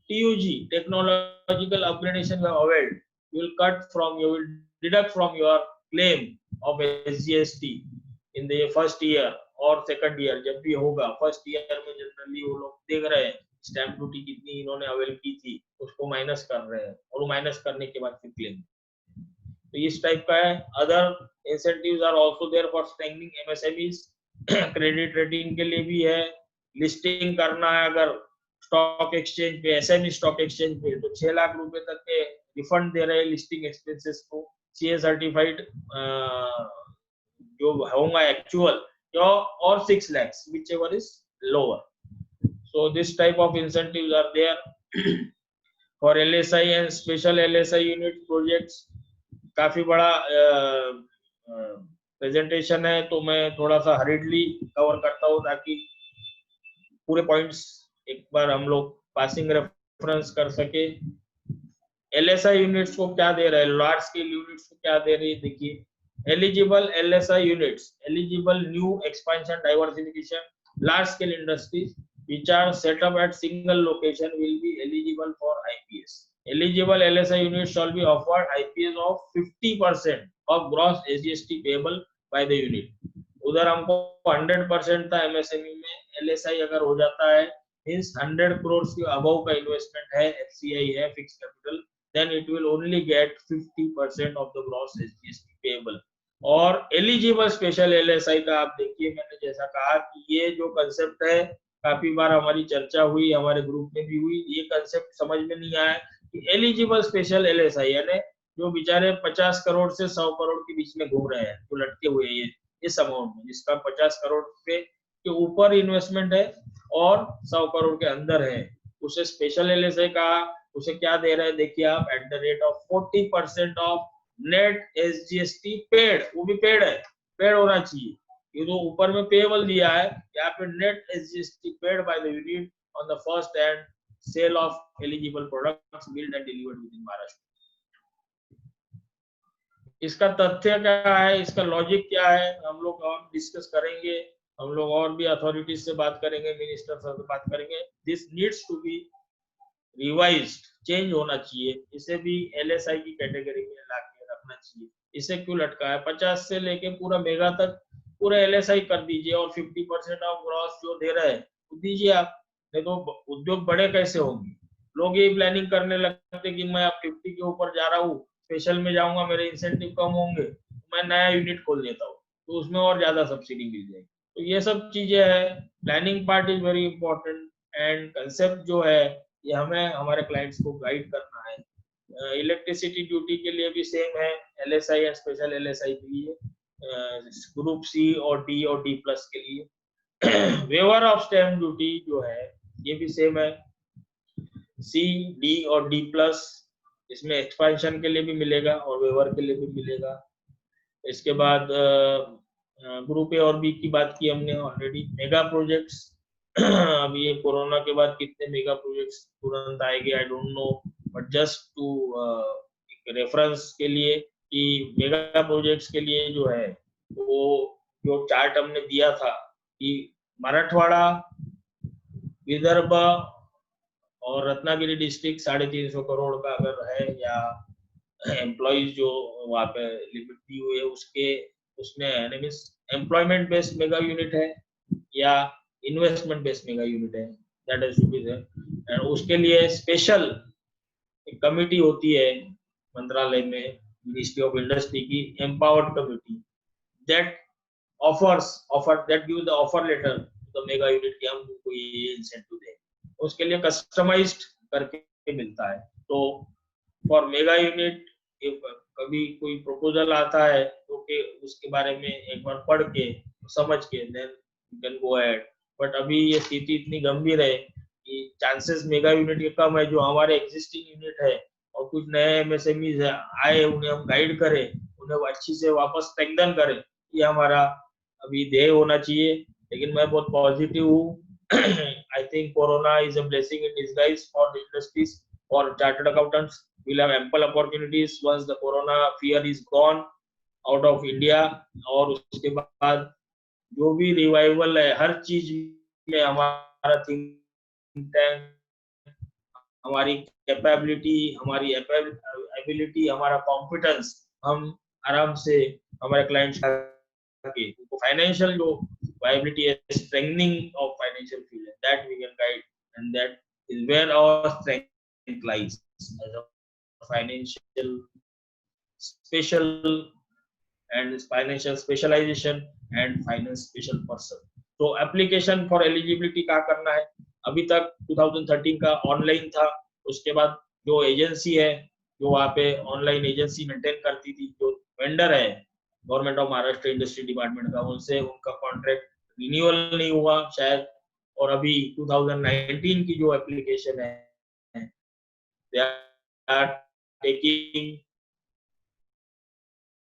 TUG technological upgradation you have availed, you will cut from, you will deduct from your claim of SGST in the first year or second year, जब भी होगा। फर्स्ट ईयर में जनरली वो लोग देख रहे हैं स्टैम्प ड्यूटी कितनी इन्होंने अवेल की थी, उसको माइनस कर रहे हैं, और वो माइनस करने के बाद फिर क्लेम। तो इस टाइप का है। Other incentives are also there for strengthening MSMEs, credit rating के लिए भी है। लिस्टिंग करना है अगर स्टॉक एक्सचेंज पे, एसएमई स्टॉक एक्सचेंज पे, तो 6 लाख रुपए तक के रिफंड दे रहे हैं लिस्टिंग एक्सपेंसेस को। सीए सर्टिफाइड जो होगा एक्चुअल, और 6 lakhs whichever is lower. So this type of incentives are there for LSI and special LSI unit projects. काफी बड़ा प्रेजेंटेशन है, तो मैं थोड़ा सा हरिडली कवर करता हूँ ताकि पूरे पॉइंट्स एक बार हम लोग पासिंग रेफरेंस कर सके। LSI यूनिट्स को क्या दे रहा है, लार्ज स्केल यूनिट्स को क्या दे रही है, देखिए। Eligible LSI units, eligible new expansion diversification large scale industries which are set up at single location will be eligible for IPS. Eligible LSI units shall be offered IPS of 50% of gross SGST payable by the unit. उधर हमको 100% था MSME में, LSI अगर हो जाता है मींस 100 crore के अबव का इन्वेस्टमेंट है, FCI है, fix capital, then it will only get 50% of the gross SGST payable. और एलिजिबल स्पेशल LSI का आप देखिए, मैंने जैसा कहा कि ये जो कंसेप्ट है काफी बार हमारी चर्चा हुई, हमारे ग्रुप में भी हुई। ये कंसेप्ट समझ में नहीं आया कि एलिजिबल स्पेशल LSI यानी जो बेचारे 50 करोड़ से 100 करोड़ के बीच में घूम रहे हैं, तो लटके हुए ये इस अमाउंट में, जिसका 50 करोड़ रुपए के ऊपर इन्वेस्टमेंट है और 100 करोड़ के अंदर है, उसे स्पेशल LSI का उसे क्या दे रहे हैं, देखिए आप, at the rate of 40% of net SGST paid, वो भी पेड है, पेड होना चाहिए। ये तो ऊपर में पेबल दिया है, यहाँ पे net SGST paid by the unit on the first and sale of eligible products build and delivered within Maharashtra. इसका तथ्य क्या है, इसका लॉजिक क्या है, हम लोग और डिस्कस करेंगे, हम लोग और भी अथॉरिटीज से बात करेंगे, मिनिस्टर से बात करेंगे। This needs to be revised, change होना चाहिए, इसे भी LSI की कैटेगरी में लाके रखना चाहिए। इसे क्यों लटका है, 50 से लेके पूरा मेगा तक पूरा LSI कर दीजिए, और 50% ऑफ ग्रॉस जो दे रहे हैं वो दीजिए आप, नहीं तो उद्योग बड़े कैसे होंगे। लोग ये प्लानिंग करने लगते कि मैं अब 50 के ऊपर जा रहा हूँ, स्पेशल में जाऊंगा, मेरे इंसेंटिव कम होंगे, मैं नया यूनिट खोल देता हूँ, तो उसमें और ज्यादा सब्सिडी मिल जाएगी। तो ये सब चीजें है, planning part is very important, and concept जो है ये हमें हमारे क्लाइंट्स को गाइड करना है। इलेक्ट्रिसिटी ड्यूटी के लिए भी सेम है, LSI या स्पेशल LSI के लिए, ग्रुप C और D और D+ के लिए। वेवर ऑफ स्टैम्प ड्यूटी जो है ये भी सेम है। सी, डी और डी प्लस, इसमें एक्सपेंशन के लिए भी मिलेगा और वेवर के लिए भी मिलेगा। इसके बाद ग्रुप ए और बी की बात की हमने ऑलरेडी। मेगा प्रोजेक्ट्स अभी ये कोरोना के बाद कितने मेगा प्रोजेक्ट्स तुरंत आएंगे I don't know, but just to reference के लिए कि मेगा प्रोजेक्ट्स के लिए जो है वो जो चार्ट हमने दिया था कि मराठवाड़ा, विदर्भ और रत्नागिरी डिस्ट्रिक्ट 350 करोड़ का अगर है, या एम्प्लॉइज जो वहाँ पे लिमिट दी हुई है उसके उसमें means employment based mega unit है या इन्वेस्टमेंट बेस्ड मेगा यूनिट है, that is to be there. And उसके लिए स्पेशल एक कमिटी होती है मंत्रालय में, मिनिस्ट्री ऑफ इंडस्ट्री की empowered committee, that that give the offer letter to the mega unit कि हम उनको ये इंसेंटिव दें, उसके लिए कस्टमाइज्ड करके मिलता है। तो फॉर मेगा यूनिट कभी कोई प्रपोजल आता है तो कि उसके बारे में एक बार पढ़ के समझ के then you can go ahead. But अभी ये स्थिति इतनी गंभीर है कि चांसेस मेगा यूनिट के कम है। जो हमारे एग्जिस्टिंग यूनिट है और कुछ नए एमएसएमईज आए, उन्हें हम गाइड करें, उन्हें अच्छी से वापस स्ट्रेंथन करें, ये हमारा अभी ध्येय होना चाहिए। लेकिन मैं बहुत पॉजिटिव हूँ। I think corona is a blessing in disguise for the industries, for chartered accountants will have ample opportunities once the corona fear is gone out of India। और उसके बाद जो भी रिवाइवल है हर चीज में, हमारा थिंक टैंक, हमारी कैपेबिलिटी, हमारी एबिलिटी, हमारा कॉम्पिटेंस, हम आराम से हमारे क्लाइंट्स के फाइनेंशियल जो वायबिलिटी है, स्ट्रेंथनिंग ऑफ फाइनेंशियल फील्ड है, that we can guide and that is where our strength lies as a financial special and financial specialization and finance special person। तो एप्लीकेशन फॉर एलिजिबिलिटी क्या करना है? अभी तक 2013 का ऑनलाइन था, उसके बाद जो एजेंसी है जो वहाँ पे ऑनलाइन एजेंसी मेंटेन करती थी, जो वेंडर है government of Maharashtra industry department का, उनसे उनका कॉन्ट्रैक्ट रिन्यूअल नहीं हुआ शायद। और अभी 2019 की जो एप्लीकेशन है they are taking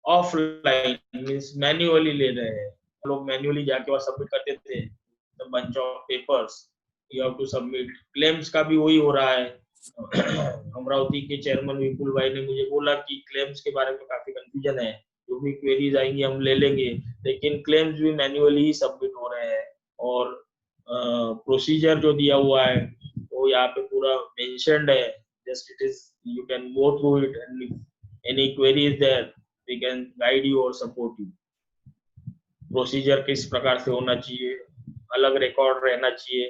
offline, means manually ले रहे हैं। लोग मैन्युअली जाके वहाँ सबमिट करते थे, the bunch of papers you have to submit। Claims का भी वही हो रहा है। अमरावती के चेयरमैन विपुल भाई ने मुझे बोला कि क्लेम्स के बारे में काफी कंफ्यूजन है, जो भी क्वेरीज आएंगी हम ले लेंगे, लेकिन क्लेम्स भी मैन्युअली ही सबमिट हो रहे हैं। और प्रोसीजर जो दिया हुआ है वो यहाँ पे पूरा मेंशन्ड है, just it is you can go through it and if any query is there we can guide you or support you। Procedure किस प्रकार से होना चाहिए, अलग रिकॉर्ड रहना चाहिए।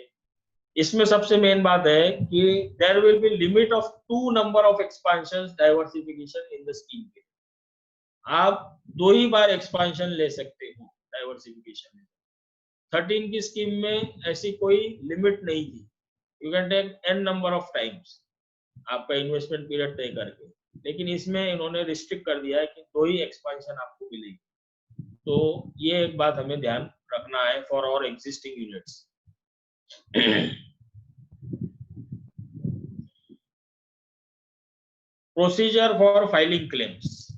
इसमें सबसे मेन बात है कि there will be limit of 2 number of expansions diversification in the scheme के। आप 2 ही बार एक्सपांशन ले सकते हो डाइवर्सिफिकेशन में। 13 की स्कीम में ऐसी कोई लिमिट नहीं थी, you can take n number of times आपका इन्वेस्टमेंट पीरियड तय करके। लेकिन इसमें इन्होंने रिस्ट्रिक्ट कर दिया है कि 2 ही एक्सपेंशन आपको मिलेगी। तो ये एक बात हमें ध्यान रखना है फॉर और existing units. Procedure for filing claims,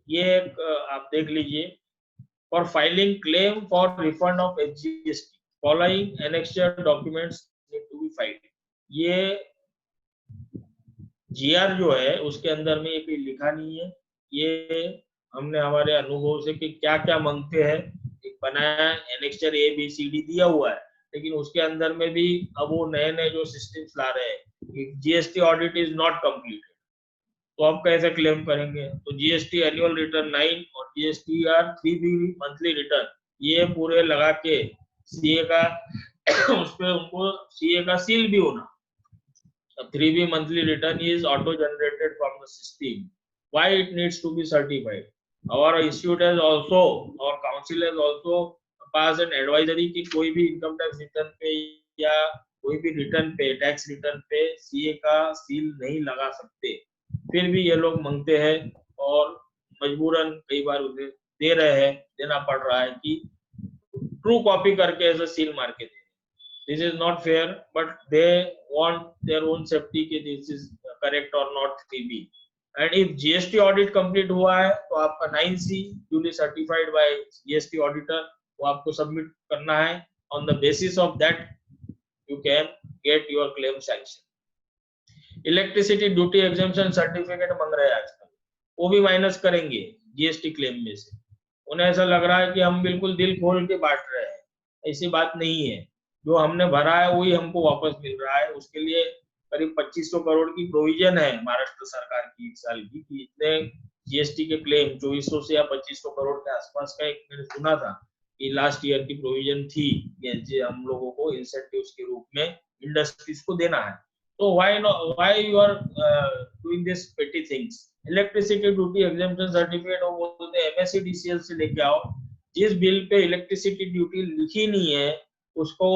ये एक आप देख लीजिए। For filing claim for refund of HGST following annexure documents need to be filed. ये जीआर जो है उसके अंदर में ये कोई लिखा नहीं है, ये हमने हमारे अनुभव से कि क्या क्या मांगते हैं एक बनाया, annexure A B C D दिया हुआ है। लेकिन उसके अंदर में भी अब वो नए नए जो सिस्टम्स ला रहे हैं, GST audit is not completed, तो आप कैसे क्लेम करेंगे? तो जीएसटी एनुअल रिटर्न 9 और जीएसटीआर 3B मंथली रिटर्न, ये पूरे लगा के सीए का उस पे उनको सीए का सील भी होना। 3B monthly return is auto generated from the system. Why it needs to be certified? Our institute has also, our council has also passed an advisory कि कोई भी इनकम टैक्स रिटर्न पे या कोई भी रिटर्न पे, टैक्स रिटर्न पे सीए का सील नहीं लगा सकते। फिर भी ये लोग मांगते हैं और मजबूरन कई बार उन्हें दे रहे हैं, देना पड़ रहा है कि ट्रू कॉपी करके ऐसे सील मार के दे। this is not fair, but they want their own safety कि this is correct or not 3B. And if GST audit complete हुआ है तो आपका 9C duly certified by GST auditor वो आपको submit करना है. On the basis of that you can get your claim sanction. Electricity duty exemption certificate मांग रहे हैं आजकल, वो भी माइनस करेंगे जीएसटी क्लेम में से. उन्हें ऐसा लग रहा है कि हम बिल्कुल दिल खोल के बांट रहे हैं. ऐसी बात नहीं है. जो हमने भरा है वही हमको वापस मिल रहा है. उसके लिए करीब 2500 करोड़ की प्रोविजन है महाराष्ट्र सरकार की एक साल की, कि इतने जीएसटी के क्लेम 2400 से या 2500 करोड़ के आसपास का एक मैंने सुना था कि लास्ट ईयर की प्रोविजन थी कि हम लोगों को इंसेंटिव्स के रूप में इंडस्ट्रीज को देना है. तो why you are doing this petty things? Electricity duty exemption certificate वो बोलते हैं MSEDCL से लेके आओ. जिस बिल पे इलेक्ट्रिसिटी ड्यूटी लिखी नहीं है उसको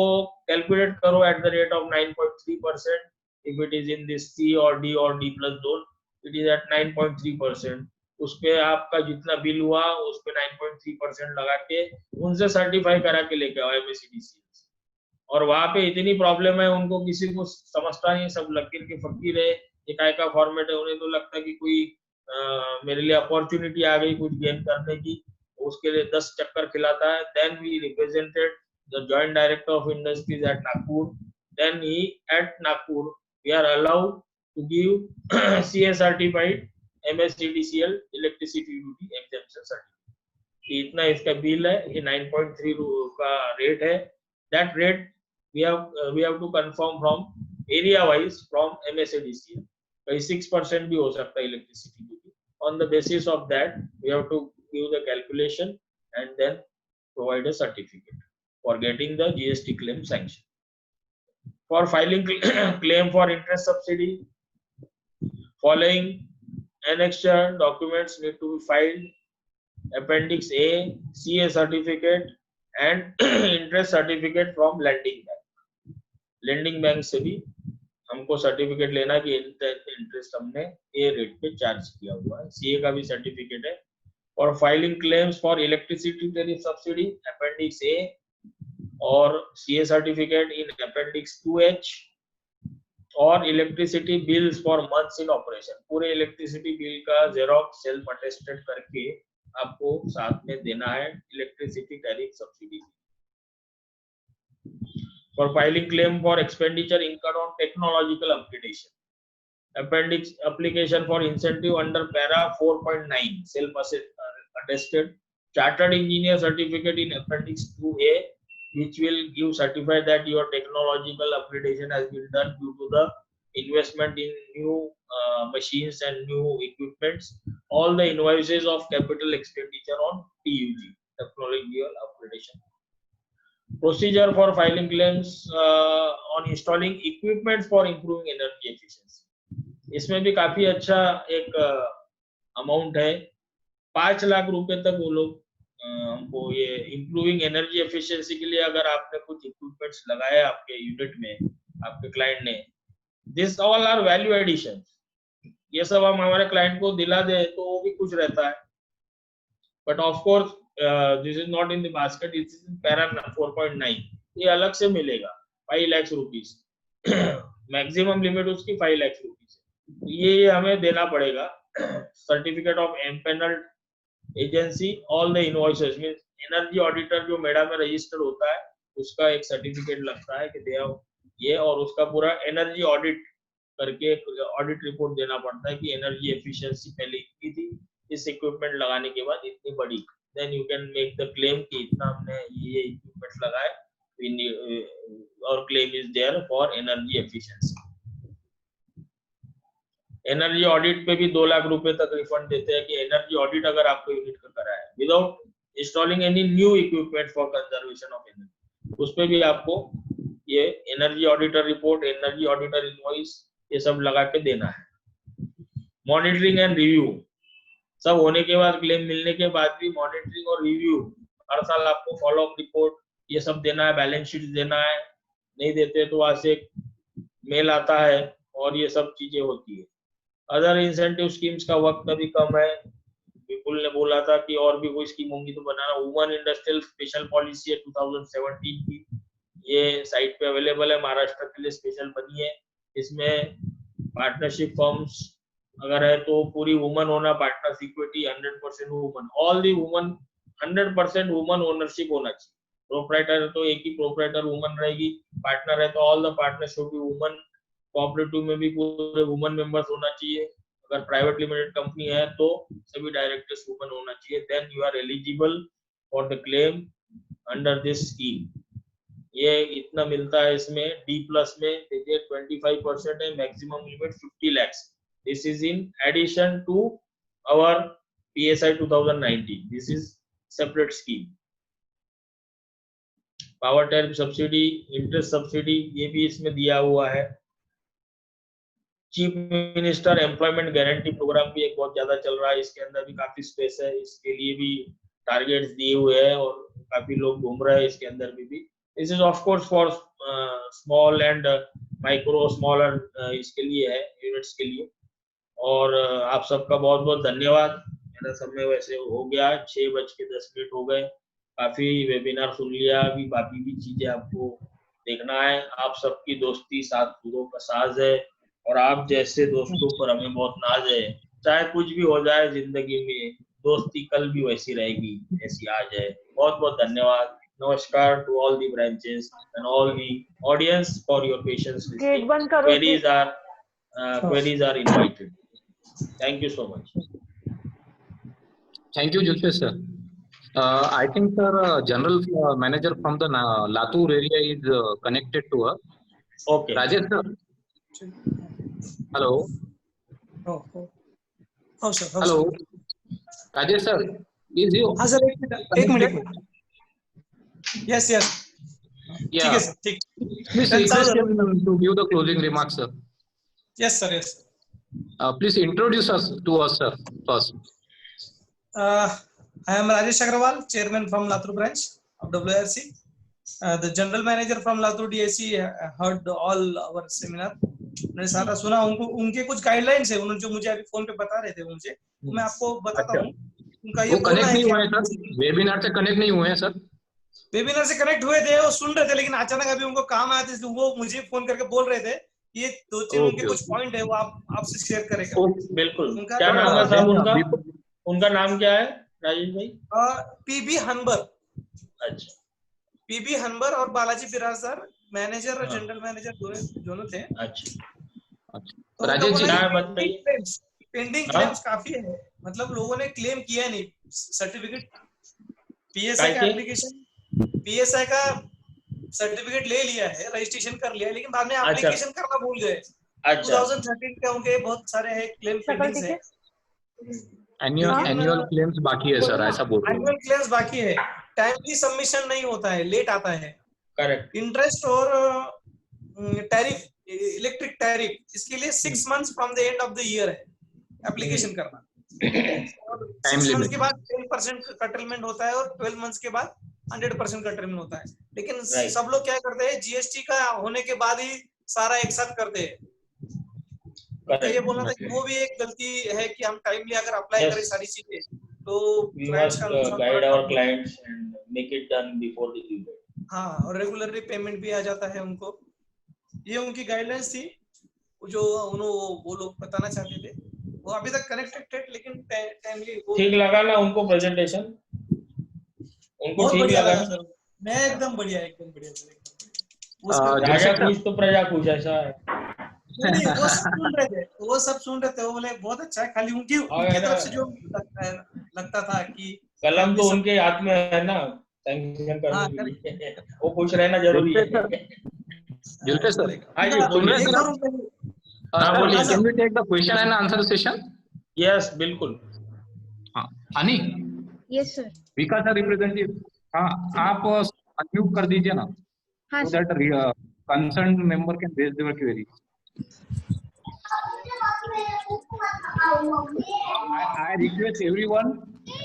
कैलकुलेट करो at the rate of 9.3%. if it is in this C or D or D plus zone, it is at 9.3%. उस पे आपका जितना बिल हुआ उस पे 9.3% लगा के उनसे सर्टिफाई करा के लेके आओ MSEDCL. और वहां पे इतनी प्रॉब्लम है उनको किसी को समझता नहीं, सब लकीर के फकीर है. ये काय का फॉर्मेट है, उन्हें तो लगता है कि कोई मेरे लिए अपॉर्चुनिटी आ गई कुछ गेन करने की, उसके लिए 10 चक्कर खिलाता है. Then we represented the joint director of industries at Nagpur. Then he at Nagpur we are allowed to give CA certified MSEDCL electricity duty exemption certificate. इतना इसका बिल है, ये 9.3 का रेट है. That rate we have to confirm from area wise from MSEDCL. कहीं 6% भी हो सकता है electricity duty. On the basis of that we have to give the calculation and then provide a certificate for getting the GST claim sanction. For filing claim for interest subsidy, following annexure documents need to be filed. Appendix A, CA certificate and interest certificate from lending bank. Lending bank से भी हमको सर्टिफिकेट लेना कि इंटरेस्ट हमने ए रेट पे चार्ज किया हुआ है. CA का भी सर्टिफिकेट है. और filing claims for electricity tariff subsidy appendix A और CA certificate in appendix 2H और electricity bills for months in operation. पूरे इलेक्ट्रिसिटी बिल का जेरोक्स सेल्फ अटेस्टेड करके आपको साथ में देना है electricity tariff subsidy. For filing claim for expenditure incurred on technological upgradation, appendix application for incentive under para 4.9 self attested chartered engineer certificate in appendix 2A, which will give certified that your technological upgradation has been done due to the investment in new machines and new equipments. All the invoices of capital expenditure on TUG, technological upgradation. Procedure for filing claims on installing equipment for improving energy efficiency. इसमें भी काफी अच्छा एक अमाउंट है. 5 लाख रुपए तक वो लोग हमको ये इम्प्रूविंग एनर्जी एफिशिएंसी के लिए अगर आपने कुछ इक्विपमेंट्स लगाए आपके यूनिट में, आपके क्लाइंट ने, this all are value addition. ये सब हम हमारे क्लाइंट को दिला दे तो वो भी खुश रहता है. But of course this is not in the basket, this is in para 4.9. ये अलग से मिलेगा 5 लाख रुपीस. मैक्सिमम लिमिट उसकी 5 लाख रुपीस. ये हमें देना पड़ेगा. Certificate of empanelled agency, all the invoices means energy auditor जो मेडा में रजिस्टर्ड होता है उसका एक सर्टिफिकेट लगता है कि दे ये, और उसका पूरा एनर्जी ऑडिट करके ऑडिट रिपोर्ट देना पड़ता है कि एनर्जी एफिशिएंसी पहले इतनी थी, इस इक्विपमेंट लगाने के बाद इतनी बढ़ी. Then you can make the claim कि इतना हमने ये इक्विपमेंट लगाए और claim is there for energy efficiency. Energy audit पे भी 2 लाख रुपए तक रिफंड देते हैं कि एनर्जी ऑडिट अगर आपको यूनिट का करा है without installing any new equipment for conservation of energy, उस पे भी आपको ये energy auditor report, energy auditor invoice, ये सब लगा के देना है. मॉनिटरिंग एंड रिव्यू, सब होने के बाद, क्लेम मिलने के बाद भी मॉनिटरिंग और रिव्यू, हर साल आपको फॉलो अप रिपोर्ट ये सब देना है, बैलेंस शीट देना है. नहीं देते तो वहां से मेल आता है और ये सब चीजें होती है. अदर इंसेंटिव स्कीम्स का वक्त अभी कम है. विपुल ने बोला था कि और भी कोई स्कीम होंगी तो बनाना. वुमन इंडस्ट्रियल स्पेशल पॉलिसी है 2017 की, ये साइट पे अवेलेबल है, महाराष्ट्र के लिए स्पेशल बनी है। इसमें पार्टनरशिप फॉर्म्स अगर है तो पूरी वुमन होना, partners equity 100% woman, all the woman 100% woman ownership होना चाहिए। प्रोप्राइटर है तो एक ही प्रोप्राइटर वुमन रहेगी, पार्टनर है तो all the partner should be woman, cooperative में भी पूरे वुमन मेंबर्स होना चाहिए, अगर प्राइवेट लिमिटेड कंपनी है तो सभी डायरेक्टर्स वुमन होना चाहिए, then you are eligible for the claim under this scheme. ये इतना मिलता है इसमें। डी प्लस में देखिए 25% है, maximum limit 50 lakhs। This is in addition to our PSI 2019, this is separate scheme. Power tariff subsidy, interest subsidy ये भी इसमें दिया हुआ है। Chief minister employment guarantee programme भी एक बहुत ज्यादा चल रहा है, इसके अंदर भी काफी स्पेस है, इसके लिए भी टारगेट्स दिए हुए हैं और काफी लोग घूम रहे हैं इसके अंदर भी। This is of course for small and micro, smaller इसके लिए है, यूनिट्स के लिए। और आप सबका बहुत बहुत धन्यवाद। मेरा समय वैसे हो गया, 6:10 हो गए, काफी वेबिनार सुन लिया, अभी बाकी भी चीजें आपको देखना है। आप सबकी दोस्ती 7 फूलों का साज है और आप जैसे दोस्तों पर हमें बहुत नाज है। चाहे कुछ भी हो जाए जिंदगी में, दोस्ती कल भी वैसी रहेगी जैसी आज है। बहुत बहुत धन्यवाद। नमस्कार to all the branches and all the audience for your patience. Queries are invited. Thank you so much. Thank you, Julfesh sir. I think sir, general manager from the Latur area is connected to us. Okay. Rajesh sir. Hello. Oh sir. Hello. Rajesh sir, is you? हाँ सर, एक मिनट। Yes. Yeah. ठीक है सर, ठीक। Please request him to give the closing remarks, sir. Yes sir, yes. Please introduce us to us, sir, first. I am Rajesh Agrawal, chairman from Latur branch of WRC. The general manager from Latur DAC heard all our seminar. मैंने सारा सुना, उनके कुछ गाइडलाइंस है, उन्होंने जो मुझे अभी फोन पे बता रहे थे मुझे, तो मैं आपको बताता हूँ। उनका ये वो कनेक्ट नहीं हुए हैं सर, वेबिनार से कनेक्ट नहीं हुए हैं सर। वेबिनार से कनेक्ट हुए थे, वो सुन रहे थे, लेकिन अचानक अभी उनको काम आया था, वो मुझे फोन करके बोल रहे थे ये 2-3 उनके कुछ पॉइंट है, वो आपसे शेयर करेगा। बिल्कुल। क्या नाम है साहब उनका? उनका नाम क्या है राजेश भाई? पीबी हनबर। अच्छा, पीबी हनबर और बालाजी बिराजदार मैनेजर और जनरल मैनेजर दोनों थे। अच्छा। तो राजेश जी बताइए। पेंडिंग क्लेम्स काफी है, मतलब लोगों ने क्लेम किया नहीं। सर्टिफिकेट पीएसआई का एप्लीकेशन, पीएसआई का सर्टिफिकेट ले लिया है, रजिस्ट्रेशन कर लिया है, लेकिन बाद में एप्लीकेशन करना भूल गए। 2013 के उनके बहुत सारे है क्लेम पेंडिंग है। एनुअल क्लेम्स बाकी है सर, ऐसा बोल रहे हैं। एनुअल क्लेम्स बाकी है, टाइमली सबमिशन नहीं होता है, लेट आता है। करेक्ट। इंटरेस्ट और टैरिफ, इलेक्ट्रिक टैरिफ, इसके लिए 6 months from the end of the year है एप्लीकेशन करना। 6 months के बाद 10% कटलमेंट होता है और 12 months के बाद 100% कटलमेंट होता है। लेकिन सब लोग क्या करते हैं, जीएसटी का होने के बाद ही सारा एक साथ करते हैं। तो ये बोलना था कि वो भी एक गलती है कि हम टाइमली अगर अप्लाई करें सारी चीजें, तो guide our clients and make it done before the due date. हाँ, और रेगुलरली पेमेंट भी आ जाता है उनको। ये उनकी गाइडलाइंस थी जो वो लोग बताना चाहते थे। वो अभी तक कनेक्टेड थे, लेकिन टाइमली ठीक लगा ना उनको प्रेजेंटेशन? उनको ठीक लगा सर? मैं एकदम बढ़िया राजा खुश तो प्रजा खुश, ऐसा है। नहीं, वो सब सुन रहे थे, वो बोले बहुत अच्छा है, खाली उनकी तरफ से जो लगता था कि कलम तो उनके हाथ में है ना सैंक्शन करने के लिए, वो खुश रहना जरूरी है। जुल्फे सर, हाँ जी बोलिए। बोलिए, can we take the question and answer session? Yes बिल्कुल। हाँ honey. Yes sir. Vikas sir representative, हाँ आप अनम्यूट कर दीजिए ना, हाँ so that concerned member can raise their query. I request everyone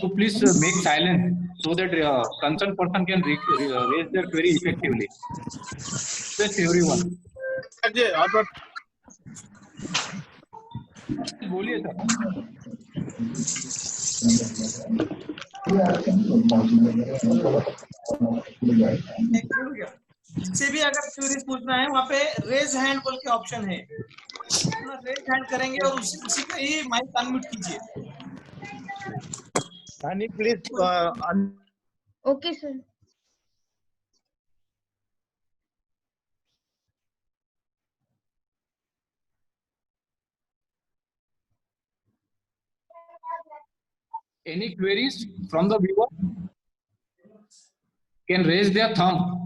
to please make silent so that concerned person can raise their query effectively. Request everyone. बोलिए सर। इससे भी अगर क्वेरीज पूछना है वहाँ पे रेज हैंड बोल के ऑप्शन है, अपना रेज हैंड करेंगे और उसी का ही माइक अनम्यूट कीजिए। Hani, please, Okay, sir. Any queries from the viewer? Can raise their thumb.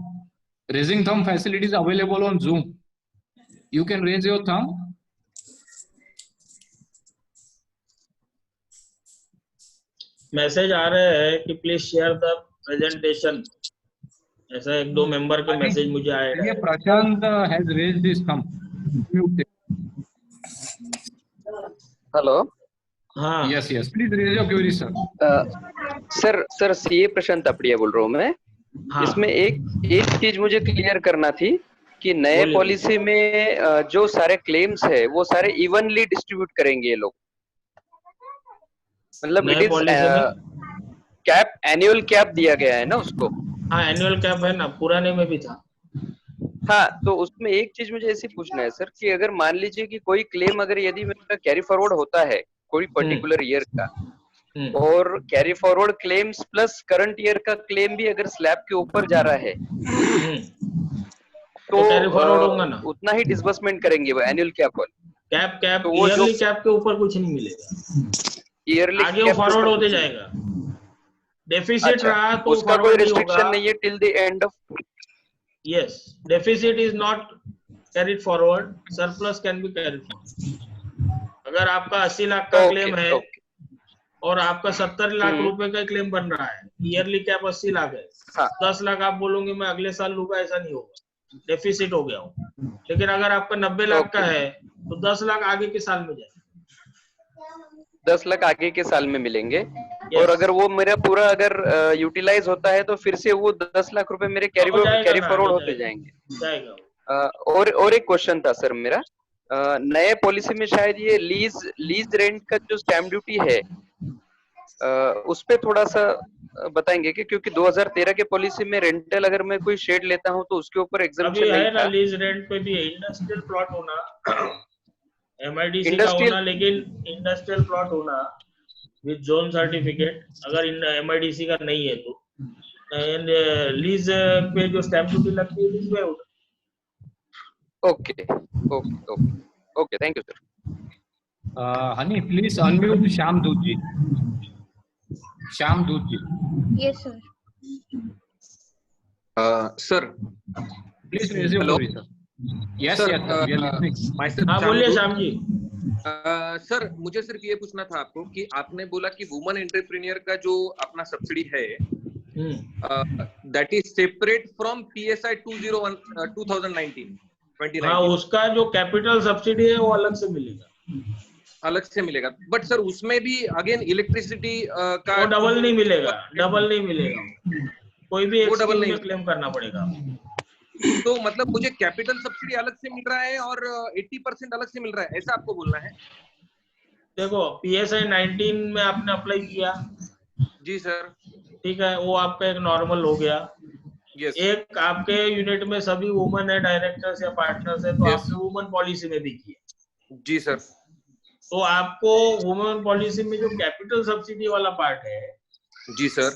Raising thumb facility is available on Zoom. You can raise your thumb. Message आ रहे हैं कि प्लीज शेयर द प्रेजेंटेशन, ऐसा एक दो मेंबर के मैसेज मुझे आए हैं। Yeah, Prashant has raised his thumb. Mute. Hello हाँ Yes, yes. Please raise your query, sir. Sir CA Prashant Tapadia बोल रहा हूँ मैं। हाँ इसमें एक चीज मुझे क्लियर करना थी कि नए बोलिए। पॉलिसी में जो सारे क्लेम्स है वो सारे इवनली डिस्ट्रीब्यूट करेंगे ये लोग, मतलब नए इट इज पॉलिसी में कैप, एनुअल कैप दिया गया है ना उसको। हाँ एनुअल कैप है ना, पुराने में भी था। हाँ, तो उसमें एक चीज मुझे ऐसे पूछना है सर कि अगर मान लीजिए कि कोई क्लेम अगर यदि मेरा कैरी फॉरवर्ड होता है कोई पर्टिकुलर ईयर का, और carry forward claims plus current year का क्लेम भी अगर स्लैब के ऊपर जा रहा है तो कैरी फॉरवर्ड होगा ना, उतना ही डिसबर्समेंट करेंगे वो एनुअल कैप वाले। कैप तो वो जो ईयरली कैप के ऊपर कुछ नहीं मिलेगा, ईयरली आगे वो फॉरवर्ड होते जाएगा। डेफिसिट रहा तो उसका कोई फॉरवर्ड नहीं रिस्ट्रिक्शन होगा। नहीं है till the end of. Yes, deficit is not carried forward, surplus can be carried forward. अगर आपका 80 लाख का क्लेम है और आपका 70 लाख रुपए का क्लेम बन रहा है, ईयरली कैप 80 लाख है, हाँ। 10 लाख आप बोलोगे मैं अगले साल लूंगा, ऐसा नहीं होगा, डेफिसिट हो गया हो। लेकिन अगर आपका 90 लाख का है तो 10 लाख आगे के साल में जाएगा, 10 लाख आगे के साल में मिलेंगे। और अगर वो मेरा पूरा अगर यूटिलाइज होता है तो फिर से वो 10 लाख रुपए मेरे कैरी फॉरवर्ड होते जाएंगे। और एक क्वेश्चन था सर मेरा, नए पॉलिसी में शायद ये लीज रेंट का जो स्टैम्प ड्यूटी है उस पे थोड़ा सा बताएंगे कि क्योंकि 2013 के पॉलिसी में रेंटल अगर मैं कोई शेड लेता हूँ तो उसके ऊपर एग्जम्पशन नहीं था। लीज रेंट पे भी इंडस्ट्रियल प्लॉट होना, एमआईडीसी का होना, लेकिन इंडस्ट्रियल प्लॉट होना विद जोन सर्टिफिकेट, अगर एमआईडीसी का नहीं है तो एंड लीज पे जो स्टैम्प ड्यूटी लगती है लीज पे होगा। Okay okay okay okay, thank you sir. Hani, please unmute Shyam Doot ji. Shyam Doot ji. Yes, sir. Sir, Please raise your Hello. query, sir. Yes, sir, yes, sir. We are listening. myself हाँ Shyam बोलिए Doot. श्याम जी। सर मुझे सिर्फ ये पूछना था आपको कि आपने बोला कि वुमन एंटरप्रेन्योर का जो अपना सब्सिडी है that is separate from PSI 2019। हाँ उसका जो कैपिटल सब्सिडी है वो अलग से मिलेगा, अलग से मिलेगा, बट सर उसमें भी अगेन इलेक्ट्रिसिटी का वो डबल नहीं मिलेगा, डबल नहीं मिलेगा, कोई भी एक वो डबल स्कीम नहीं में क्लेम करना पड़ेगा। तो मतलब मुझे कैपिटल सब्सिडी अलग से मिल रहा है और 80% अलग से मिल रहा है, ऐसा आपको बोलना है? देखो PSI 19 में आपने अप्लाई किया, जी सर, ठीक है, वो आपका एक नॉर्मल हो गया। यस एक आपके यूनिट में सभी वुमन है, डायरेक्टर्स या पार्टनर्स है, तो Yes. आपने वुमन पॉलिसी में भी किया, जी सर, तो आपको वुमन पॉलिसी में जो कैपिटल सब्सिडी वाला पार्ट है जी सर,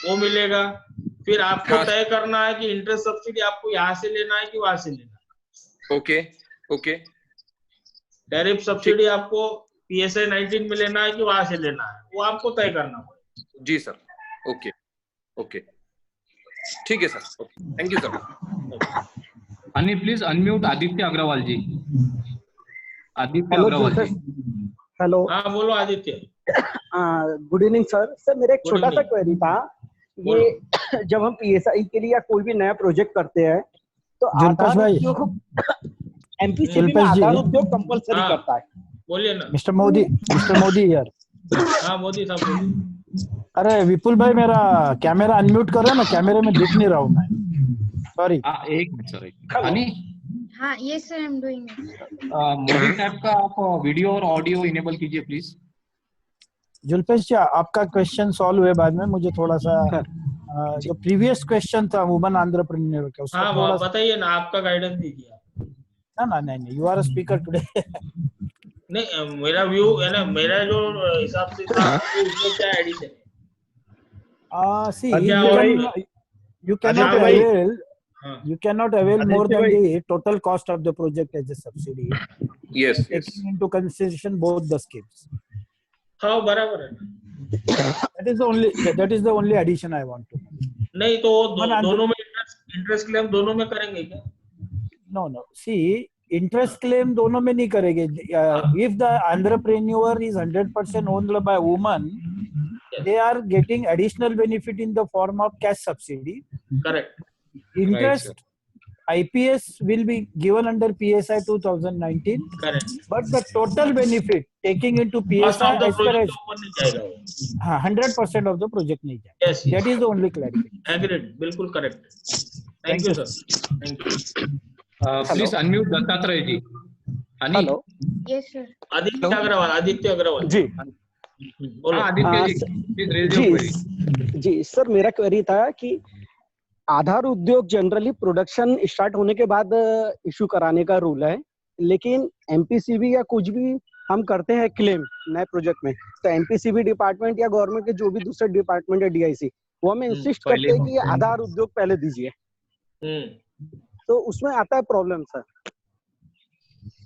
वो मिलेगा। फिर आपको हाँ। तय करना है कि इंटरेस्ट सब्सिडी आपको यहाँ से लेना है कि वहां से लेना है। ओके ओके, टैरिफ सब्सिडी आपको PSI 19 में लेना है कि वहां से लेना है, वो आपको तय करना पड़ेगा। जी सर, ओके ओके, ठीक है sir, okay, thank you sir. Hani, please unmute Aditya Agrawal ji. Aditya Agrawal ji. Hello, हाँ बोलो Aditya. Good evening sir. Sir मेरा एक Good छोटा सा evening. क्वेरी था, ये जब हम PSI के लिए या कोई भी नया प्रोजेक्ट करते हैं तो जुल्पेश आधार भाई। उद्योग MPCB में जुल्पेश जी। आधार उद्योग कंपलसरी हाँ। करता है। बोलिए ना। मिस्टर मोदी यार। हाँ मोदी साहब बोलिए। अरे विपुल भाई, मेरा कैमरा अनम्यूट कर रहे ना, कैमरे में दिख नहीं रहा हूँ मैं, सॉरी। एक मिनट सर, हनी हाँ, yes sir, I'm doing it. Modi साहब का आप वीडियो और ऑडियो इनेबल कीजिए प्लीज। जुल्पेश जी, आपका क्वेश्चन सॉल्व हुए बाद में मुझे थोड़ा सा जो प्रीवियस क्वेश्चन था वुमन एंटरप्रेन्योर का, उसका हाँ थोड़ा बताइए ना, आपका गाइडेंस दीजिए। ना, नहीं, you are a speaker today. नहीं, मेरा व्यू है ना, मेरा जो हिसाब से था कि उसमें क्या एडिशन है। See, अच्छा, you cannot अच्छा, avail हाँ, you cannot avail more than the total cost of the project as a subsidy, Yes, yes. taking into consideration both the schemes. हाँ बराबर है। That is the only addition I want to make. नहीं तो Woman दोनों में इंटरेस्ट क्लेम दोनों में करेंगे क्या? No. See, interest claim दोनों में नहीं करेंगे. If the entrepreneur is 100% owned by woman, they are getting additional benefit in the form of cash subsidy. Correct. Interest, Right, IPS will be given under PSI 2019. Correct. But the total benefit taking into Cost PSI of the as far project as ऊपर नहीं जाएगा वो। 100% of the project नहीं जाएगा. Yes, yes. That is the only clarification. Agreed, बिल्कुल correct. Thank you, sir. Thank you. Please unmute Dattatreya ji. Ani. Hello Yes, sir. Aditya Agarwal. जी बोलो। हाँ Aditya ji, please raise your query. जी सर, मेरा क्वेरी था कि आधार उद्योग जनरली प्रोडक्शन स्टार्ट होने के बाद इशू कराने का रूल है, लेकिन एमपीसीबी या कुछ भी हम करते हैं क्लेम नए प्रोजेक्ट में, तो एमपीसीबी डिपार्टमेंट या गवर्नमेंट के जो भी दूसरे डिपार्टमेंट है डीआईसी, वो हमें इंसिस्ट करते हैं कि ये आधार उद्योग पहले दीजिए, तो उसमें आता है problem sir.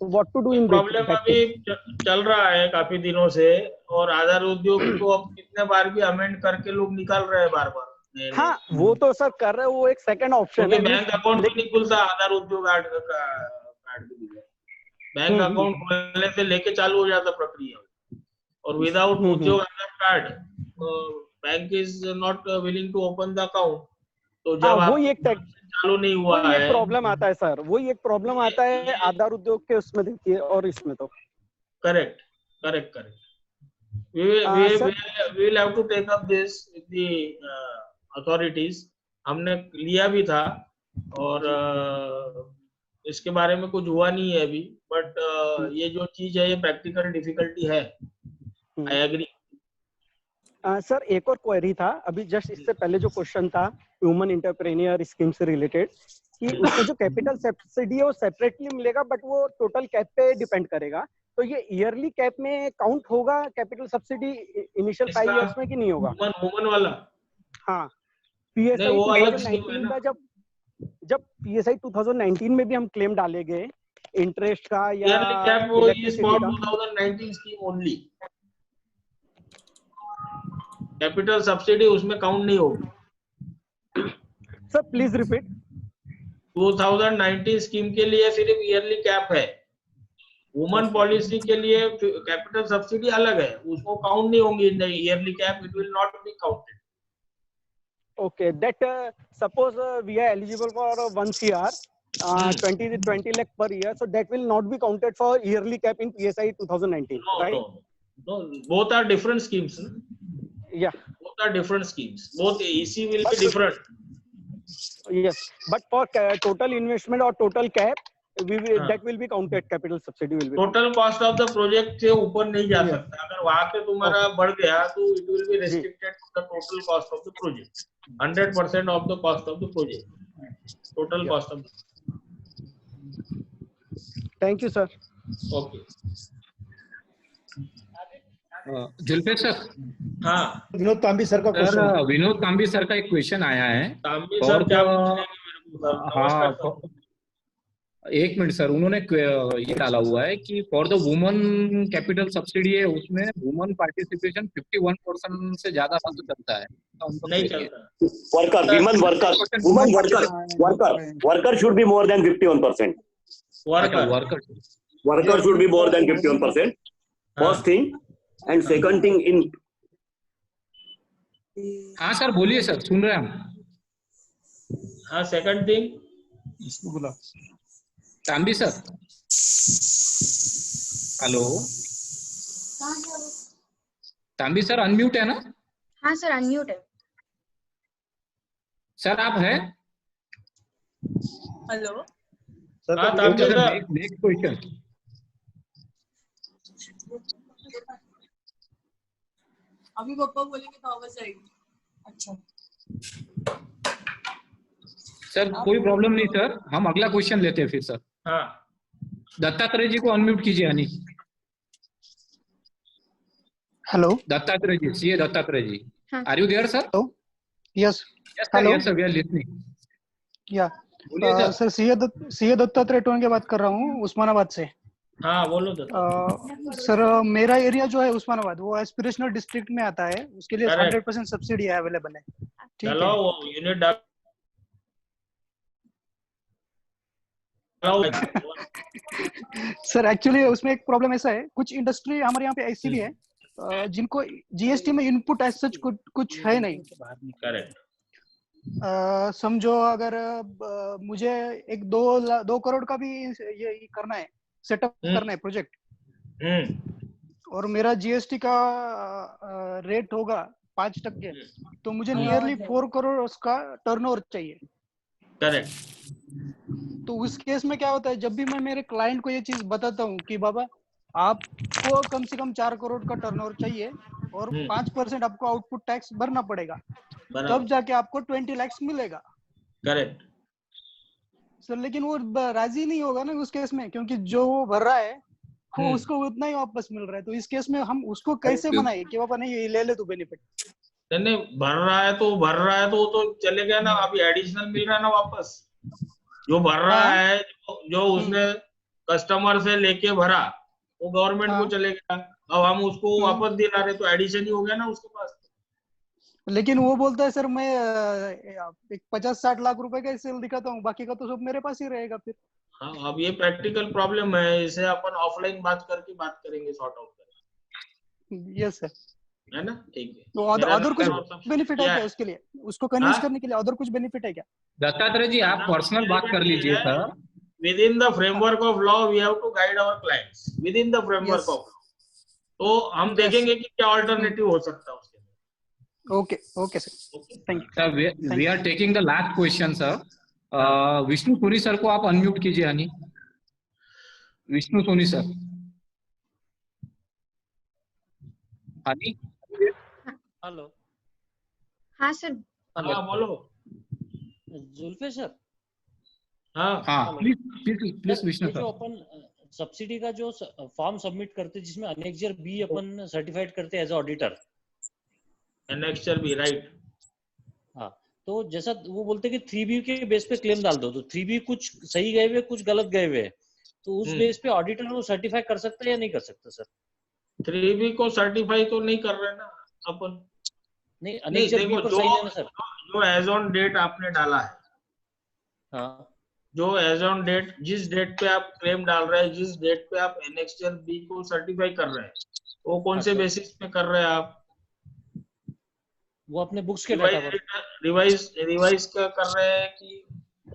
What to do in problem अभी चल रहा है काफी दिनों से, और आधार उद्योग को अब कितने बार भी अमेंड करके लोग निकाल रहे हैं बार बार। हाँ वो तो सर कर रहे हैं, वो एक सेकंड ऑप्शन है। बैंक अकाउंट भी नहीं खुलता आधार उद्योग कार्ड के बगैर। बैंक अकाउंट खोलने से लेके चालू हो जाता प्रक्रिया, और विदाउट उद्योग Aadhaar card bank is not willing to open the account. तो जब वो एक चालू नहीं हुआ है, प्रॉब्लम आता है सर, वो एक प्रॉब्लम आता है आधार उद्योग के उसमें देखिए, और इसमें तो correct. We will have to take up this with the authorities. हमने लिया भी था, और इसके बारे में कुछ हुआ नहीं है अभी, बट ये जो चीज है ये प्रैक्टिकल डिफिकल्टी है। I agree. सर एक और क्वेरी था, अभी जस्ट इससे पहले जो क्वेश्चन था ह्यूमन एंटरप्रेन्योर स्कीम से रिलेटेड, कि उसमें जो कैपिटल सब्सिडी है वो सेपरेटली मिलेगा, बट वो टोटल कैप पे डिपेंड करेगा, तो ये ईयरली कैप में काउंट होगा कैपिटल सब्सिडी इनिशियल 5 इयर्स में कि नहीं होगा? वुमन वाला, हाँ पीएसआई 2019 का जब पीएसआई 2019 में भी हम क्लेम डालेंगे इंटरेस्ट का या कैप, वो is for 2019 scheme only. Capital subsidy उसमें काउंट नहीं होगी। Sir please repeat. 2019 स्कीम के लिए सिर्फ ईयरली कैप है, वुमन पॉलिसी के लिए कैपिटल सब्सिडी अलग है, उसको काउंट नहीं होंगी in the yearly cap, it will not be counted. Okay, that suppose we are eligible for 1 CR, 20 lakh per year, so that will not be counted for yearly cap in PSI 2019, right? No, both are different schemes. Yeah. Both are different schemes. Both EC will be different. Yes, but for total investment or total cap, that will be counted. Capital subsidy will be. Total cost of the project से ऊपर नहीं जा सकता। अगर वहाँ पे तुम्हारा बढ़ गया तो it will be restricted to the total cost of the project. 100% of the cost of the project. Total cost of. Thank you, sir. Okay. जुल्फे सर, हाँ विनोद तांबी सर का क्वेश्चन। विनोद तांबी सर का एक क्वेश्चन आया है। तांबी सर क्या पूछेंगे मेरे को? हाँ एक मिनट सर, उन्होंने ये डाला हुआ है कि for the woman capital subsidy है, उसमें वुमन पार्टिसिपेशन 51% से ज्यादा तो चलता है। नहीं चलता। Worker should be more than 51%। Worker should be more than 51%। First thing, and second thing in. हाँ सर बोलिए सर, सुन रहे हैं हम। हाँ सेकंड थिंग बोला तांबी सर। हेलो तांबी सर, अनम्यूट है ना? हाँ सर अनम्यूट है। सर आप हैं? Hello next question. अभी पापा बोलेंगे तो आवाज आएगी। अच्छा सर कोई प्रॉब्लम नहीं सर, हम अगला क्वेश्चन लेते हैं फिर सर। हाँ दत्तात्रेय जी को अनम्यूट कीजिए honey. Hello. Dattatreya ji, CA Dattatreya ji, हाँ। Are you there sir? Yes. Yes sir, hello. Yes sir, we are listening. या बोलिए सर। सर सीए दत्तात्रेय टोन की बात कर रहा हूँ उस्मानाबाद से। हाँ बोलो दत्ता। सर मेरा एरिया जो है उस्मानाबाद वो एस्पिरेशनल डिस्ट्रिक्ट में आता है, उसके लिए Correct. 100% सब्सिडी अवेलेबल है। ठीक चलो है। वो यूनिट डाल सर एक्चुअली उसमें एक प्रॉब्लम ऐसा है, कुछ इंडस्ट्री हमारे यहाँ पे ऐसी भी है जिनको जीएसटी में इनपुट एज सच कुछ है नहीं। करेक्ट। समझो अगर मुझे एक 2 करोड़ का भी ये करना है, सेटअप करना है प्रोजेक्ट, और मेरा जीएसटी का रेट होगा 5%, तो मुझे नियरली 4 करोड़ उसका टर्नओवर चाहिए। करेक्ट। तो उस केस में क्या होता है, जब भी मैं मेरे क्लाइंट को ये चीज बताता हूँ कि बाबा आपको कम से कम 4 करोड़ का टर्नओवर चाहिए और 5% आपको आउटपुट टैक्स भरना पड़ेगा, तब जाके आपको 20 लाख मिलेगा। करेक्ट सर लेकिन वो राजी नहीं होगा ना उस केस में, क्योंकि जो वो भर रहा है वो उसको उतना ही वापस मिल रहा है। तो इस केस में हम उसको कैसे मनाए कि बाबा नहीं ये ले ले तू बेनिफिट। नहीं भर रहा है तो वो तो चले गया ना, अभी एडिशनल मिल रहा है ना वापस। जो भर रहा है, जो उसने कस्टमर से लेके भरा वो गवर्नमेंट को चले गया, अब हम उसको वापस दिला रहे तो एडिशन ही हो गया ना उसके पास। लेकिन वो बोलता है सर मैं एक 50-60 लाख रुपए का सेल दिखाता हूँ, बाकी का तो सब मेरे पास ही रहेगा फिर। हाँ अब ये प्रैक्टिकल प्रॉब्लम है, इसे अपन ऑफलाइन बात करेंगे, सॉर्ट आउट करेंगे। Yes sir. है ना, ठीक है। तो अदर कुछ बेनिफिट है क्या उसके लिए, उसको कन्विंस करने के लिए अदर कुछ बेनिफिट है क्या? दत्तात्रेय जी आप पर्सनल बात कर लीजिए sir. Within the framework of law we have to guide our clients within the framework of law. तो हम देखेंगे कि क्या अल्टरनेटिव हो सकता है उसके लिए। Okay sir, thank you sir. We are taking the last question sir. Vishnu Soni sir को आप अनम्यूट कीजिए honey. Vishnu Soni sir, honey. Hello. हाँ सर। हाँ बोलो। जुल्फे सर। हाँ प्लीज विष्णु सर। जो अपन सब्सिडी का जो फॉर्म सबमिट करते हैं जिसमें अनेक्जर बी अपन सर्टिफाइड करते हैं as auditor. Annexure B, right. हाँ, तो जैसा वो बोलते हैं कि 3B के बेस पे क्लेम डाल दो, तो 3B कुछ सही गए हुए कुछ गलत गए हुए, तो उस बेस पे ऑडिटर वो सर्टिफाई कर सकता है या नहीं कर सकता सर? 3B को सर्टिफाई तो नहीं कर रहे ना अपन। नहीं, अनेक्जर बी पर सही है ना सर? जो एज ऑन डेट आपने डाला है, हाँ, जो एज ऑन डेट, जिस डेट पे आप क्लेम डाल रहे हैं, जिस डेट पे आप एनेक्जर बी को सर्टिफाई कर रहे हैं, वो कौन से बेसिस पे कर रहे हैं आप? वो अपने बुक्स के डाटा पर रिवाइज का कर रहे हैं कि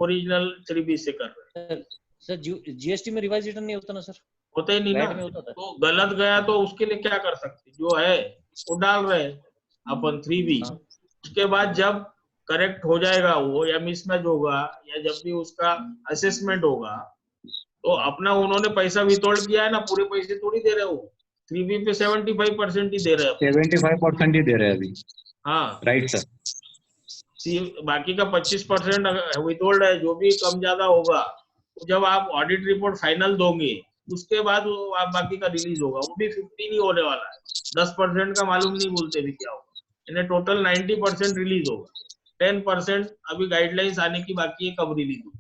ओरिजिनल 3B से कर रहे हैं? सर जीएसटी में रिवाइज रिटर्न नहीं होता ना सर? होता ही नहीं ना। तो गलत गया तो उसके लिए क्या कर सकते, जो है वो डाल रहे हैं अपन 3B। उसके बाद जब करेक्ट हो जाएगा वो, या मिसमैच होगा, या जब भी उसका असेसमेंट होगा, तो अपना उन्होंने पैसा विथहोल्ड किया है ना, पूरे पैसे थोड़ी दे रहे हो। 3B पे 75% ही दे रहे हैं। 75% ही दे रहे हैं अभी। हाँ राइट सर। बाकी का 25% विथहोल्ड है, जो भी कम ज्यादा होगा तो जब आप ऑडिट रिपोर्ट फाइनल दोगे उसके बाद वो आप बाकी का रिलीज होगा, वो भी 15 ही होने वाला है। 10% का मालूम नहीं बोलते भी क्या होगा, इन्हें टोटल 90% रिलीज होगा। 10% अभी गाइडलाइंस आने की बाकी है, कब रिलीज होगा।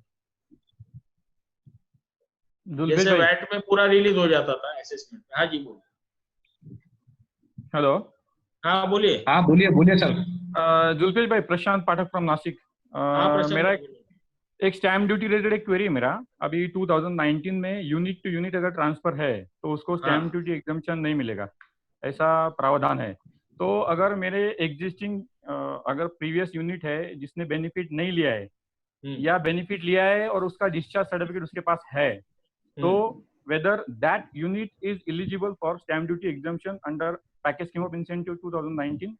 जैसे वैट में पूरा रिलीज हो जाता था असेसमेंट। हाँ जी बोलिए। हेलो। हाँ बोलिए। हाँ बोलिए सर। जुल्फेश भाई, प्रशांत पाठक फ्रॉम नासिक। मेरा एक स्टैम्प ड्यूटी रिलेटेड एक क्वेरी है मेरा। अभी 2019 में यूनिट टू यूनिट अगर ट्रांसफर है तो उसको स्टैम्प ड्यूटी एग्जम्पशन नहीं मिलेगा, ऐसा प्रावधान है। तो अगर मेरे एग्जिस्टिंग अगर प्रीवियस यूनिट है जिसने बेनिफिट नहीं लिया है या बेनिफिट लिया है और उसका डिस्चार्ज सर्टिफिकेट उसके पास है, तो whether that unit is eligible for stamp duty exemption under package scheme of incentive 2019?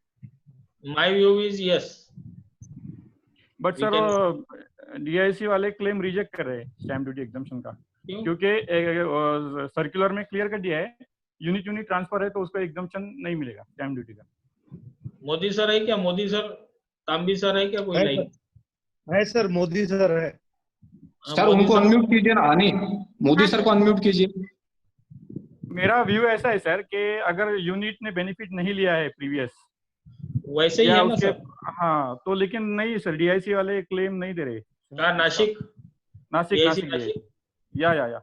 My view is yes. But sir DIC वाले क्लेम रिजेक्ट कर रहे हैं स्टैम्प ड्यूटी एग्जम्पशन का, क्योंकि सर्कुलर में क्लियर कर दिया है यूनिट ट्रांसफर है तो उसको एग्जम्पशन नहीं मिलेगा स्टैम्प ड्यूटी का। मोदी सर है क्या? मोदी सर तांबी सर है क्या कोई लाइन? है सर, मोदी सर है। सर उनको अनम्यूट कीजिए ना, आनी मोदी सर को अनम्यूट कीजिए। मेरा व्यू ऐसा है सर कि अगर यूनिट ने बेनिफिट नहीं लिया है प्रीवियस वैसे ही है ना सर। हाँ तो लेकिन नहीं सर, डीआईसी वाले क्लेम नहीं दे रहे। कहाँ? नासिक नासिक या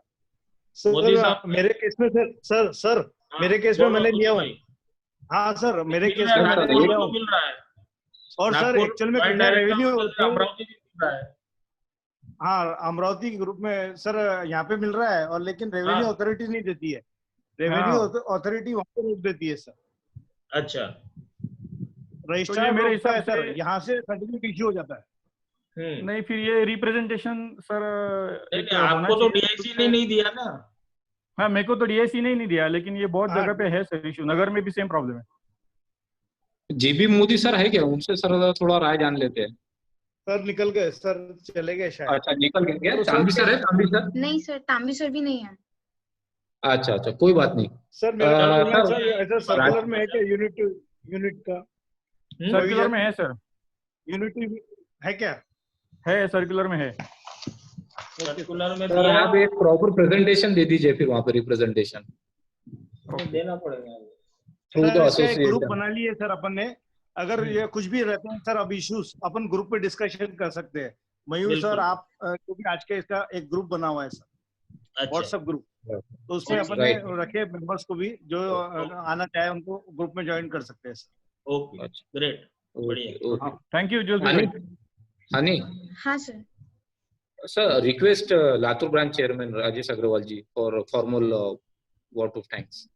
सर मेरे केस में सर मेरे केस में मैंने लिया हुआ। हाँ सर मेरे केस में मैंने लिया हुआ। मिल रहा है और सर एक्चुअल में रेवेन्यू हाँ अमरावती के ग्रुप में सर यहाँ पे मिल रहा है, और लेकिन रेवेन्यू अथॉरिटी नहीं देती है। रेवेन्यू अथॉरिटी वहाँ पे रोक देती है सर। अच्छा, रजिस्ट्रार मेरे हिसाब से सर यहाँ से सर्टिफिकेट इश्यू हो जाता है। नहीं फिर ये रिप्रेजेंटेशन सर आपको तो डीआईसी ने नहीं दिया ना। हाँ मेरे को तो डीआईसी ने नहीं दिया, लेकिन ये बहुत जगह पे है सर इशू। नगर में भी सेम प्रॉब्लम है। जीबी मोदी सर है क्या? उनसे सर थोड़ा राय जान लेते हैं। सर निकल गए सर, चले गए शायद। अच्छा निकल गए। तांबी सर है? तांबी सर नहीं सर, तांबी सर भी नहीं है। अच्छा कोई बात नहीं सर। मेरा सर ऐसा सर्कुलर में है क्या यूनिट का? सर्कुलर में है सर। यूनिटी है क्या? है सर्कुलर में है। सर्कुलर में सर आप एक प्रॉपर प्रेजेंटेशन दे दीजिए फिर वहाँ पे रिप्रेजेंटेशन देना पड़ेगा। थ्रू द एसोसिएशन ग्रुप बना लिए सर अपन ने। अगर ये कुछ भी रहते हैं सर अब इश्यूज, अपन ग्रुप पे डिस्कशन कर सकते हैं। मयूर सर आप क्योंकि आज के इसका एक ग्रुप बना हुआ है सर, व्हाट्सएप ग्रुप, तो उसमें अपन ने रखे मेंबर्स को भी, जो आना चाहे उनको ग्रुप में ज्वाइन कर सकते हैं सर। ओके ग्रेट, बढ़िया। Thank you honey. हाँ sir. Sir request Latur branch chairman Rajesh Agarwal ji for formal vote of thanks.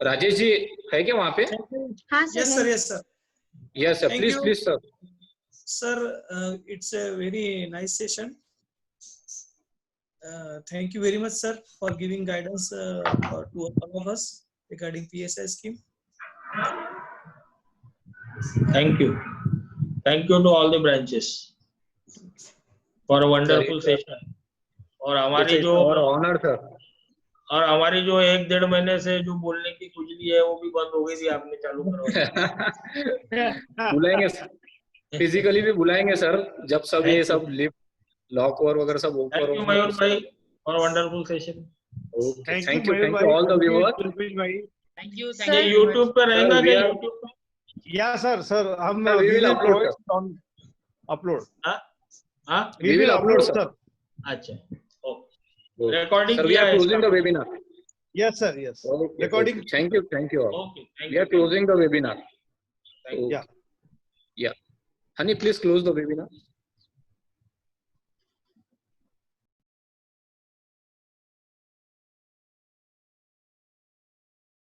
Rajesh ji है क्या वहाँ पे? हाँ sir. Yes sir, yes sir. Yes sir, please sir. Sir, it's a very nice session. Thank you very much, sir, for giving guidance to all of us regarding PSI scheme. Thank you to all the branches for a wonderful session. और हमारी जो ऑनर सर, और हमारी जो 1-1.5 महीने से जो बोलने की खुजली है वो भी बंद हो गई थी, आपने चालू करवाया। बुलाएंगे फिजिकली भी बुलाएंगे सर, जब सब ये सब लिफ्ट लॉक और वगैरह सब ऊपर। थैंक यू मयूर भाई for wonderful session. Thank you all the viewers. Thank you. ये YouTube पे रहेगा क्या? YouTube पे? या सर हम we will upload we will upload sir. अच्छा okay, recording we are closing the webinar. Yes sir, yes recording. Thank you all. Okay, we are closing the webinar. या Honey, please close the webinar.